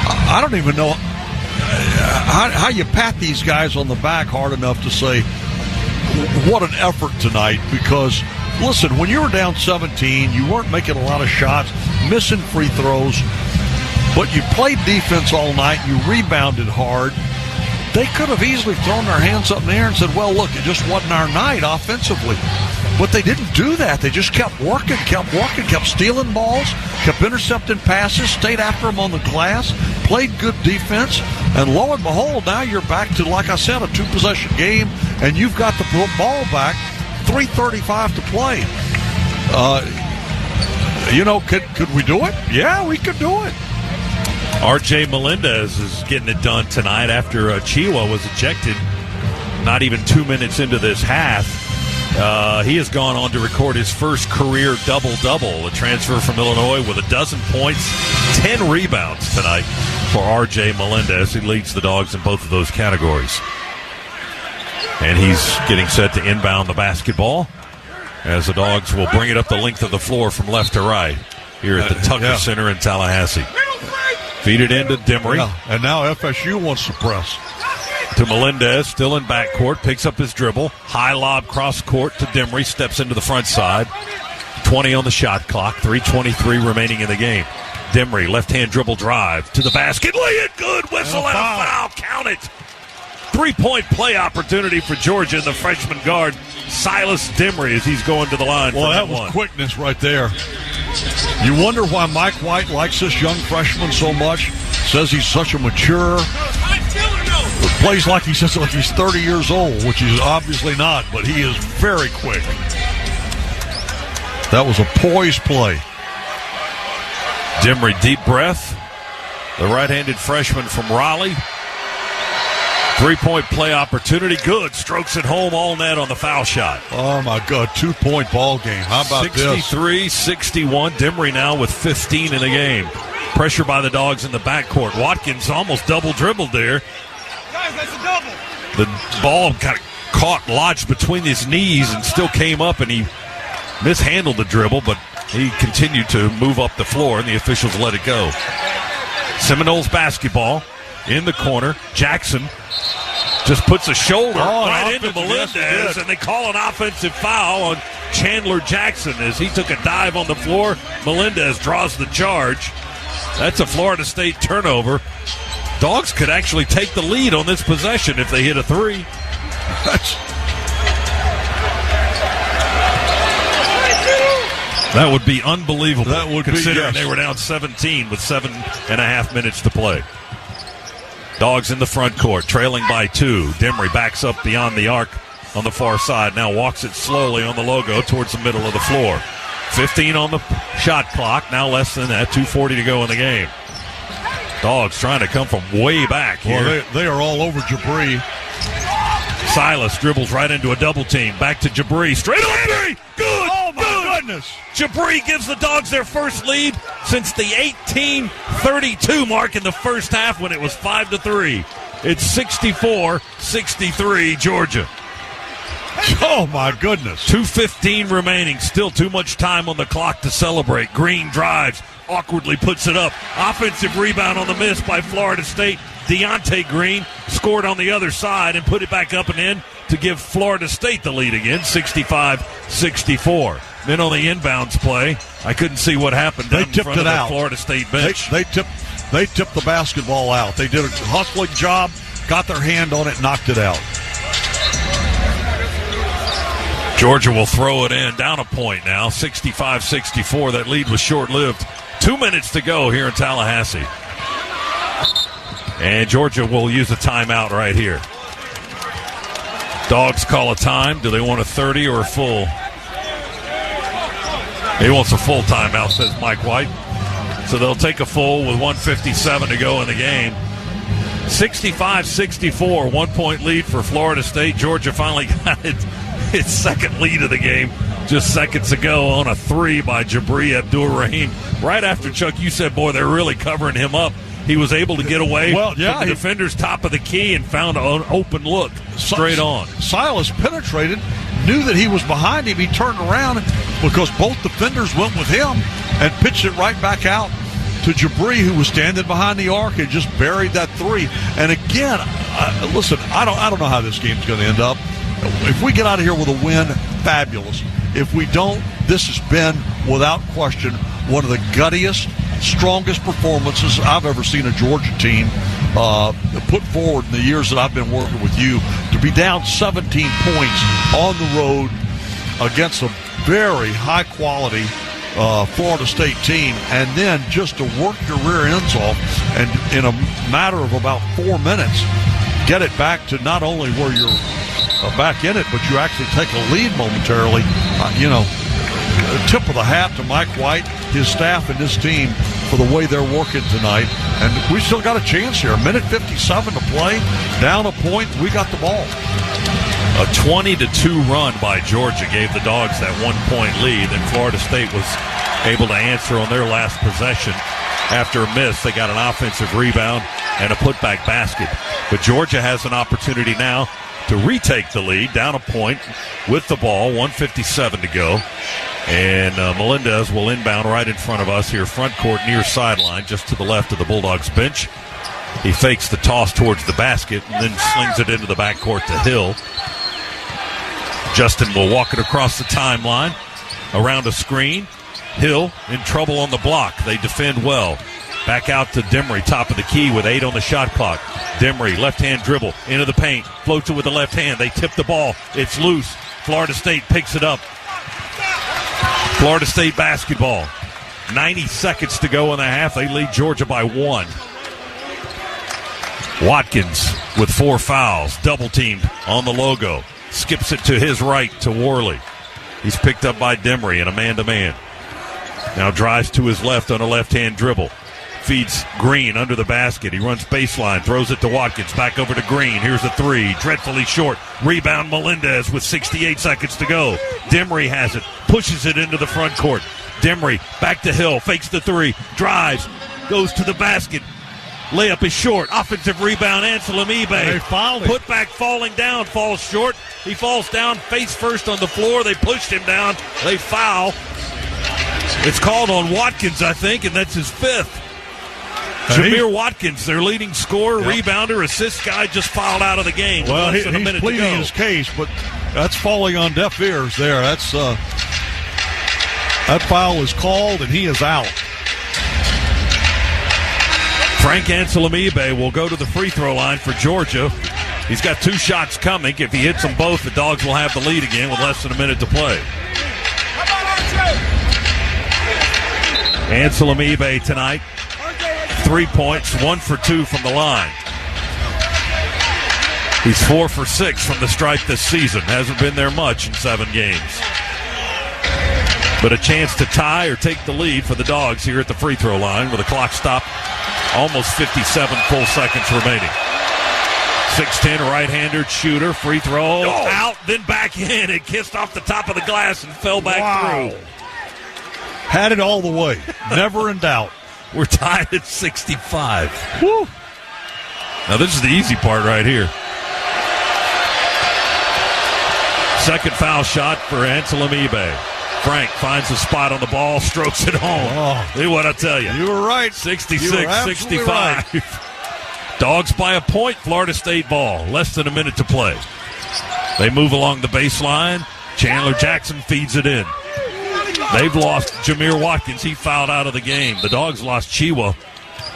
I don't even know how you pat these guys on the back hard enough to say what an effort tonight, because listen, when you were down 17, you weren't making a lot of shots, missing free throws, but you played defense all night, you rebounded hard. They could have easily thrown their hands up in the air and said, well, look, it just wasn't our night offensively. But they didn't do that. They just kept working, kept stealing balls, kept intercepting passes, stayed after them on the glass, played good defense, and lo and behold, now you're back to, like I said, a two-possession game, and you've got the ball back, 3:35 to play. Could we do it? Yeah, we could do it. R.J. Melendez is getting it done tonight after Chiwa was ejected not even 2 minutes into this half. He has gone on to record his first career double-double, a transfer from Illinois with 12 points, 10 rebounds tonight for R.J. Melendez. He leads the Dogs in both of those categories. And he's getting set to inbound the basketball as the Dogs will bring it up the length of the floor from left to right here at the Tucker Center in Tallahassee. Feed it into Demery. Yeah, and now FSU wants to press. To Melendez, still in backcourt, picks up his dribble. High lob cross court to Demery, steps into the front side. 20 on the shot clock, 3:23 remaining in the game. Demery, left-hand dribble drive to the basket. Lay it good, whistle and a foul. Count it. 3-point play opportunity for Georgia and the freshman guard, Silas Demery, as he's going to the line. Well, that was quickness right there. You wonder why Mike White likes this young freshman so much. Says he's such a mature. Plays like he says like he's 30 years old, which he's obviously not, but he is very quick. That was a poised play. Demery, deep breath. The right-handed freshman from Raleigh. 3-point play opportunity. Good. Strokes it home, all net on the foul shot. Oh, my God. 2-point ball game. How about 63-61. Demery now with 15 in the game. Pressure by the Dogs in the backcourt. Watkins almost double dribbled there. Guys, that's a double. The ball kind of caught, lodged between his knees and still came up, and he mishandled the dribble, but he continued to move up the floor, and the officials let it go. Seminoles basketball. in the corner. Jackson just puts a shoulder right into offensive, Melendez, yes, and they call an offensive foul on Chandler Jackson as he took a dive on the floor. Melendez draws the charge. That's a Florida State turnover. Dogs could actually take the lead on this possession if they hit a three. That would be unbelievable. That would considering be, yes. they were down 17 with 7.5 minutes to play. Dogs in the front court, trailing by 2. Dimry backs up beyond the arc on the far side. Now walks it slowly on the logo towards the middle of the floor. 15 on the shot clock. Now less than that. 2:40 to go in the game. Dogs trying to come from way back here. Well, they are all over Jabri. Silas dribbles right into a double team. Back to Jabri. Straight away. Good. Oh, my goodness. Jabri gives the Dogs their first lead since the 18:32 mark in the first half when it was 5-3. It's 64-63 Georgia. Oh, my goodness. 2:15 remaining. Still too much time on the clock to celebrate. Green drives. Awkwardly puts it up. Offensive rebound on the miss by Florida State. Deontay Green scored on the other side and put it back up and in to give Florida State the lead again, 65-64. Then on the inbounds play, I couldn't see what happened down in front of the Florida State bench. They tipped the basketball out. They did a hustling job, got their hand on it, knocked it out. Georgia will throw it in, down a point now, 65-64. That lead was short-lived. 2 minutes to go here in Tallahassee. And Georgia will use a timeout right here. Dogs call a time. Do they want a 30 or a full? He wants a full timeout, says Mike White. So they'll take a full with 1:57 to go in the game. 65-64, 1 point lead for Florida State. Georgia finally got its second lead of the game just seconds ago on a 3 by Jabri Abdur-Rahim. Right after, Chuck, you said, boy, they're really covering him up. He was able to get away from the defender's top of the key and found an open look straight on. Silas penetrated, knew that he was behind him. He turned around because both defenders went with him and pitched it right back out to Jabri, who was standing behind the arc and just buried that 3. And again, listen, I don't know how this game's going to end up. If we get out of here with a win, fabulous. If we don't, this has been, without question, one of the guttiest, strongest performances I've ever seen a Georgia team put forward in the years that I've been working with you. To be down 17 points on the road against a very high-quality Florida State team, and then just to work your rear ends off and in a matter of about 4 minutes, get it back to not only where you're back in it, but you actually take a lead momentarily. Tip of the hat to Mike White, his staff, and his team for the way they're working tonight. And we still got a chance here. 1:57 to play, down a point, we got the ball. A 20-2 run by Georgia gave the Dogs that 1 point lead, and Florida State was able to answer on their last possession. After a miss, they got an offensive rebound and a putback basket. But Georgia has an opportunity now to retake the lead, down a point with the ball, 1:57 to go. And Melendez will inbound right in front of us here, front court near sideline, just to the left of the Bulldogs bench. He fakes the toss towards the basket and then slings it into the backcourt to Hill. Justin will walk it across the timeline, around a screen. Hill in trouble on the block. They defend well. Back out to Dimry, top of the key with 8 on the shot clock. Dimry, left-hand dribble, into the paint, floats it with the left hand. They tip the ball. It's loose. Florida State picks it up. Florida State basketball. 90 seconds to go in the half. They lead Georgia by 1. Watkins with 4 fouls. Double-teamed on the logo. Skips it to his right to Worley. He's picked up by Dimry in a man-to-man. Now drives to his left on a left-hand dribble. Feeds Green under the basket. He runs baseline, throws it to Watkins. Back over to Green. Here's a 3. Dreadfully short. Rebound Melendez with 68 seconds to go. Dimry has it. Pushes it into the front court. Dimry back to Hill. Fakes the 3. Drives. Goes to the basket. Layup is short. Offensive rebound, Anselm Ebe. Put back falling down. Falls short. He falls down face first on the floor. They pushed him down. They foul. It's called on Watkins, I think, and that's his 5th. Jameer Watkins, their leading scorer, rebounder, assist guy, just fouled out of the game. Well, he's pleading his case, but that's falling on deaf ears there. That's that foul is called, and he is out. Frank Anselmibe will go to the free throw line for Georgia. He's got 2 shots coming. If he hits them both, the Dogs will have the lead again with less than a minute to play. Anselmibe tonight, 3 points, 1 for 2 from the line. He's 4 for 6 from the stripe this season. Hasn't been there much in 7 games. But a chance to tie or take the lead for the Dogs here at the free throw line with a clock stop, almost 57 full seconds remaining. 6'10", right-hander shooter, free throw, out, then back in. It kissed off the top of the glass and fell back through. Had it all the way. Never in doubt. We're tied at 65. Woo. Now this is the easy part right here. Second foul shot for Anselmibe. Frank finds a spot on the ball, strokes it home. See what I tell you. You were right. 66-65. Right. Dogs by a point, Florida State ball. Less than a minute to play. They move along the baseline. Chandler Jackson feeds it in. They've lost Jameer Watkins. He fouled out of the game. The Dogs lost Chiwa.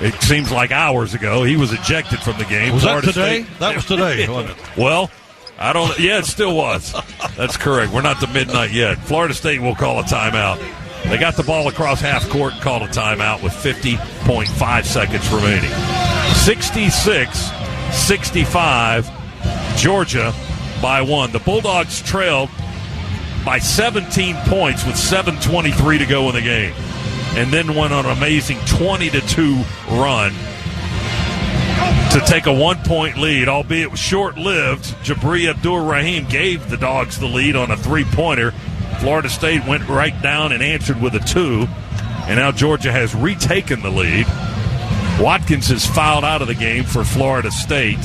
It seems like hours ago. He was ejected from the game. Was Florida that today? State, That was today, wasn't it? Well, I don't. Yeah, it still was. That's correct. We're not to midnight yet. Florida State will call a timeout. They got the ball across half court and called a timeout with 50.5 seconds remaining. 66-65, Georgia by 1. The Bulldogs trailed by 17 points with 7:23 to go in the game, and then went on an amazing 20-2 run to take a 1-point lead, albeit it was short-lived. Jabri Abdur-Rahim gave the Dogs the lead on a 3-pointer. Florida State went right down and answered with a 2, and now Georgia has retaken the lead. Watkins is fouled out of the game for Florida State.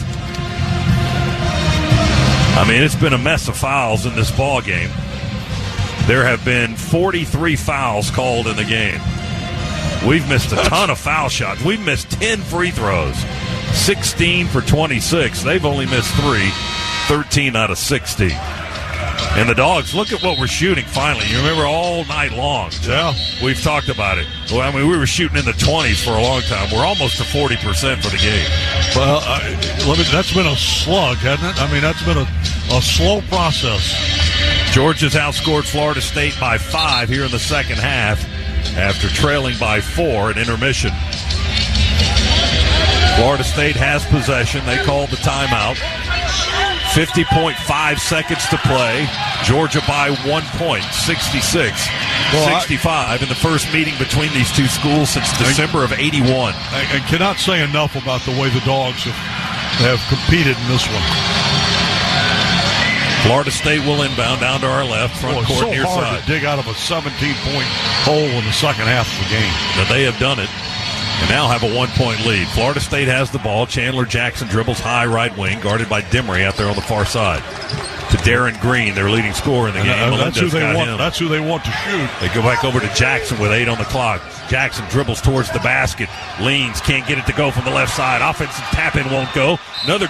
I mean, it's been a mess of fouls in this ball game. There have been 43 fouls called in the game. We've missed a ton of foul shots. We've missed 10 free throws, 16 for 26. They've only missed 3, 13 out of 60. And the Dogs, look at what we're shooting finally. You remember all night long. Yeah. We've talked about it. Well, I mean, we were shooting in the 20s for a long time. We're almost to 40% for the game. Well, that's been a slug, hasn't it? I mean, that's been a slow process. Georgia's outscored Florida State by 5 here in the second half after trailing by 4 at intermission. Florida State has possession. They called the timeout. 50.5 seconds to play. Georgia by 1 point, 66-65 in the first meeting between these two schools since December of 81. I cannot say enough about the way the Dogs have competed in this one. Florida State will inbound down to our left, front court so near hard side. to dig out of a 17-point hole in the second half of the game. But they have done it and now have a 1-point lead. Florida State has the ball. Chandler Jackson dribbles high right wing, guarded by Demery out there on the far side. To Darren Green, their leading scorer in the game. That's who they want. That's who they want to shoot. They go back over to Jackson with 8 on the clock. Jackson dribbles towards the basket, leans, can't get it to go from the left side. Offensive tap-in won't go. Another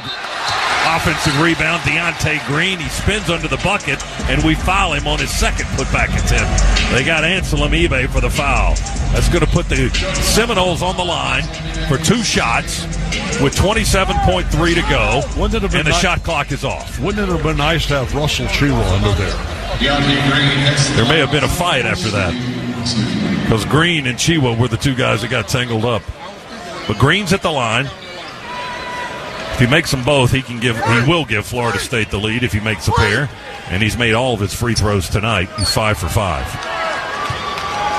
offensive rebound, Deontay Green. He spins under the bucket, and we foul him on his second putback attempt. They got Anselmibe for the foul. That's going to put the Seminoles on the line for 2 shots with 27.3 to go, and the shot clock is off. Wouldn't it have been nice to have Russell Chiwa under there? There may have been a fight after that, because Green and Chiwa were the 2 guys that got tangled up. But Green's at the line. If he makes them both, he will give Florida State the lead if he makes a pair. And he's made all of his free throws tonight. He's 5 for 5.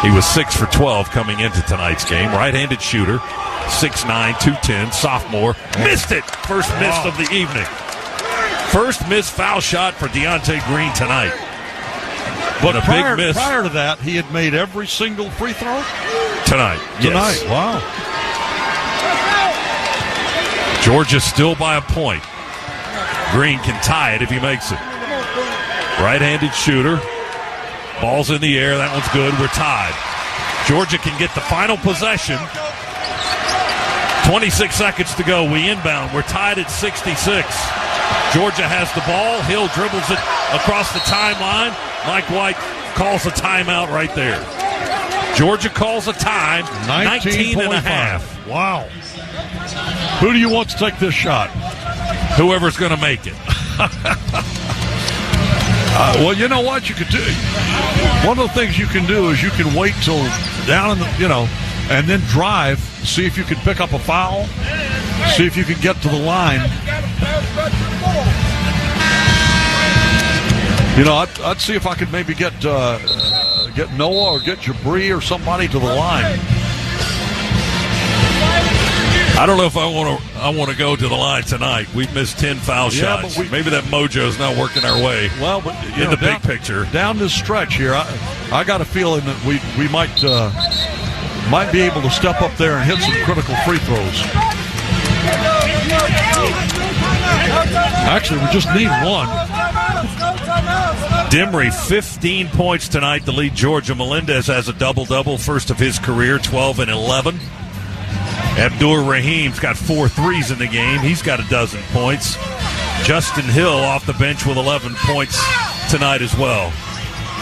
He was 6 for 12 coming into tonight's game. Right-handed shooter, 6'9", 210, sophomore. Missed it! First miss of the evening. First missed foul shot for Deontay Green tonight. But a big miss. Prior to that, he had made every single free throw? Tonight, yes. Wow. Georgia still by a point. Green can tie it if he makes it. Right-handed shooter. Ball's in the air. That one's good. We're tied. Georgia can get the final possession 26 seconds to go. We inbound. We're tied at 66. Georgia has the ball. Hill dribbles it across the timeline. Mike White calls a timeout right there. Georgia calls a time. 19 and a half. Wow. Who do you want to take this shot? Whoever's going to make it. Well, you know what you could do? One of the things you can do is you can wait till down in the, and then drive, see if you can pick up a foul, see if you can get to the line. I'd see if I could maybe get Noah or get Jabri or somebody to the line. I don't know if I want to go to the line tonight. We've missed 10 foul shots. Maybe that mojo's not working our way. Well, but in the big picture, down this stretch here, I got a feeling that we might be able to step up there and hit some critical free throws. Actually, we just need one. Demery, 15 points tonight to lead Georgia. Melendez has a double-double, first of his career, 12 and 11. Abdur Rahim's got 4 threes in the game. He's got a dozen points. Justin Hill off the bench with 11 points tonight as well.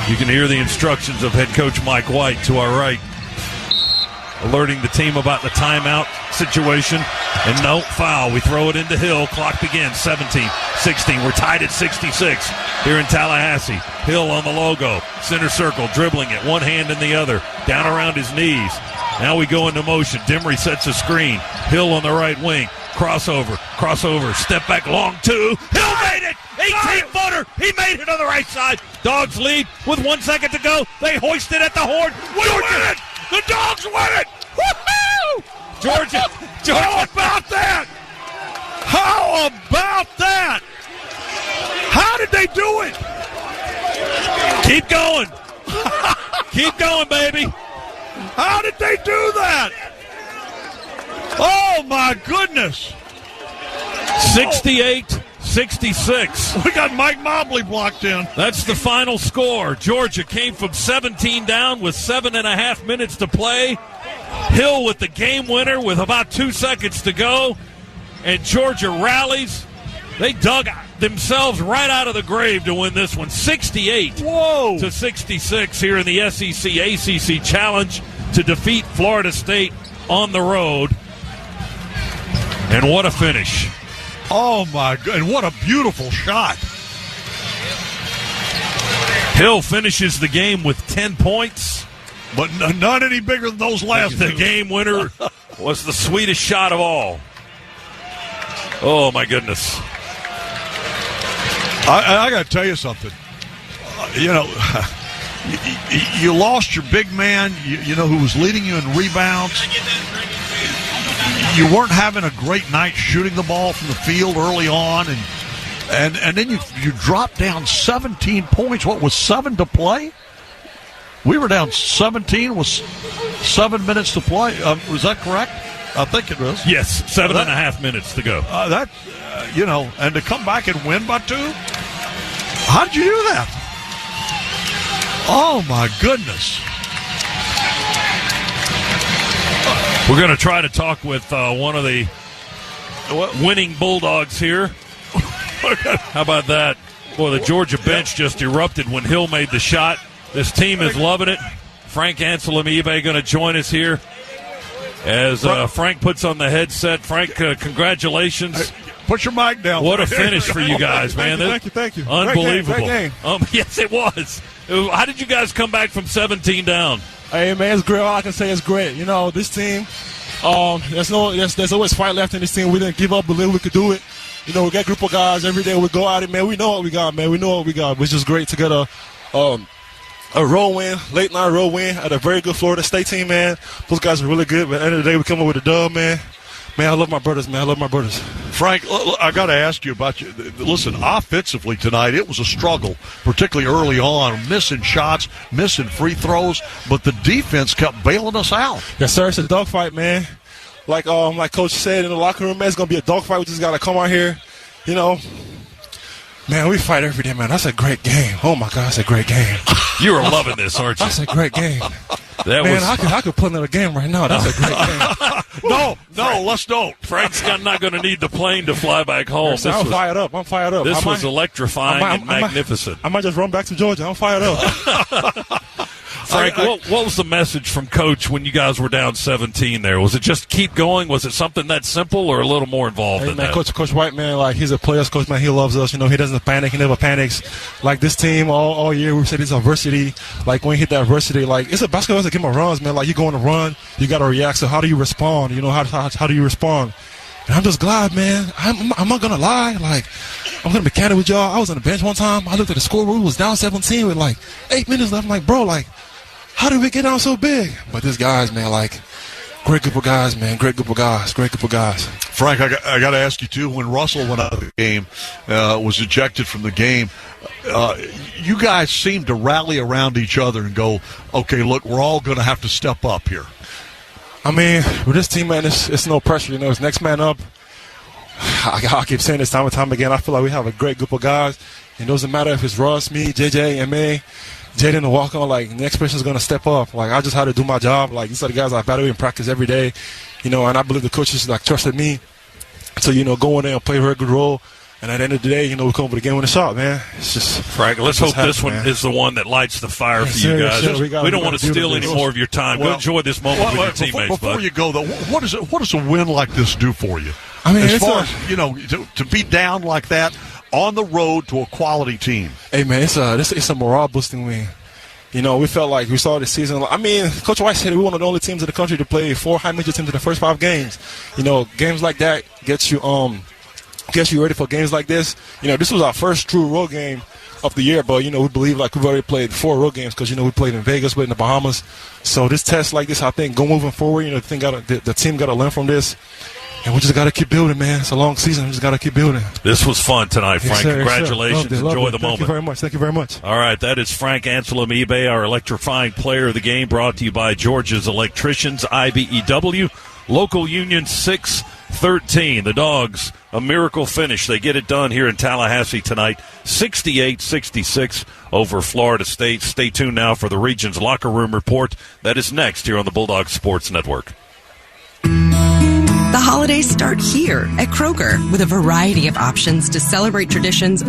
You can hear the instructions of head coach Mike White to our right, alerting the team about the timeout situation. And no foul. We throw it into Hill. Clock begins. 17, 16. We're tied at 66 here in Tallahassee. Hill on the logo. Center circle. Dribbling it. One hand in the other. Down around his knees. Now we go into motion. Demery sets a screen. Hill on the right wing. Crossover. Step back long two. Hill made it. 18-footer. He made it on the right side. Dogs lead with 1 second to go. They hoist it at the horn. We win it. The Dogs win it. Woo-hoo! Georgia. How about that? How about that? How did they do it? Keep going. Keep going, baby. How did they do that? Oh, my goodness. 68-66. We got Mike Mobley blocked in. That's the final score. Georgia came from 17 down with 7.5 minutes to play. Hill with the game winner with about 2 seconds to go. And Georgia rallies. They dug themselves right out of the grave to win this one. 68-66 here in the SEC ACC Challenge to defeat Florida State on the road. And what a finish. Oh, my God. And what a beautiful shot. Hill finishes the game with 10 points. But not any bigger than those last The two. game winner was the sweetest shot of all. Oh, my goodness. I got to tell you something. You lost your big man, who was leading you in rebounds. You weren't having a great night shooting the ball from the field early on, and then you dropped down 17 points. What was 7 to play? We were down 17 with 7 minutes to play. Was that correct? I think it was. Yes, 7.5 minutes to go. And to come back and win by 2? How did you do that? Oh, my goodness. We're going to try to talk with one of the winning Bulldogs here. How about that? Boy, the Georgia bench just erupted when Hill made the shot. This team is loving it. Frank Anselm-Ebe going to join us here as Frank puts on the headset. Frank, congratulations. Put your mic down. What a finish for you guys, man. Thank you. Unbelievable. Great game. Yes, it was. How did you guys come back from 17 down? Hey, man, it's great. All I can say is great. This team, there's always fight left in this team. We didn't give up, believe we could do it. We got a group of guys every day. We go at it, man. We know what we got, man. We know what we got. It's just great to get a road win, late night road win at a very good Florida State team, man. Those guys are really good, but at the end of the day, we come up with a dub, man. Man, I love my brothers, man. I love my brothers. Frank, I got to ask you about you. Listen, offensively tonight, it was a struggle, particularly early on, missing shots, missing free throws, but the defense kept bailing us out. Yes, sir. It's a dogfight, man. Like Coach said in the locker room, man, it's going to be a dogfight. We just got to come out here, Man, we fight every day, man. That's a great game. Oh, my God, that's a great game. You are loving this, aren't you? That's a great game. I could play another game right now. That's a great game. No, let's don't. Frank's not going to need the plane to fly back home. I'm fired up. This was electrifying and magnificent. I might just run back to Georgia. I'm fired up. Frank, what was the message from Coach when you guys were down 17 there? Was it just keep going? Was it something that simple or a little more involved in that? Coach White, man, like, he's a player's coach, man. He loves us. You know, he doesn't panic. He never panics. Like, this team all year, we said it's adversity. Like, when you hit that adversity, like, it's a basketball, it's a game of runs, man. Like, you go on a run, you got to react. So how do you respond? You know, how do you respond? And I'm just glad, man. I'm not going to lie. Like, I'm going to be candid with y'all. I was on the bench one time. I looked at the scoreboard. It was down 17 with, like, 8 minutes left. I'm like, bro, like, how did we get down so big? But these guys, man, like, great group of guys, man. Great group of guys. Frank, I got to ask you, too, when Russell went out of the game, was ejected from the game, you guys seemed to rally around each other and go, okay, look, we're all going to have to step up here. I mean, with this team, man, it's no pressure. You know, it's next man up. I keep saying this time and time again. I feel like we have a great group of guys. It doesn't matter if it's Russ, me, JJ, MA, Jaden to walk on, like, the next person's going to step up. Like, I just had to do my job. Like, these are the guys I battle in practice every day, you know, and I believe the coaches, like, trusted me to, you know, go in there and play a very good role. And at the end of the day, you know, we come up with a game with a shot, man. It's just Frank, let's hope this one is the one that lights the fire for you guys. We don't want to steal any more of your time. Go enjoy this moment with your teammates, before you go, though, what does a win like this do for you? I mean, as far as, you know, to be down like that on the road to a quality team. Hey, man, it's a morale-boosting win. You know, we felt like we saw the season. I mean, Coach White said we were one of the only teams in the country to play 4 high-major teams in the first 5 games. You know, games like that gets you ready for games like this. You know, this was our first true road game of the year, but, you know, we believe like we've already played 4 road games because, you know, we played in Vegas, played in the Bahamas. So this test like this, I think, moving forward, you know, the team got to learn from this. And we just got to keep building, man. It's a long season. We just got to keep building. This was fun tonight, Frank. Yes, congratulations. Enjoy the moment. Thank you very much. All right, that is Frank Anselm eBay, our electrifying player of the game, brought to you by Georgia's Electricians, IBEW, local union 613. The Dogs, a miracle finish. They get it done here in Tallahassee tonight, 68-66 over Florida State. Stay tuned now for the Region's Locker Room Report. That is next here on the Bulldogs Sports Network. The holidays start here at Kroger with a variety of options to celebrate traditions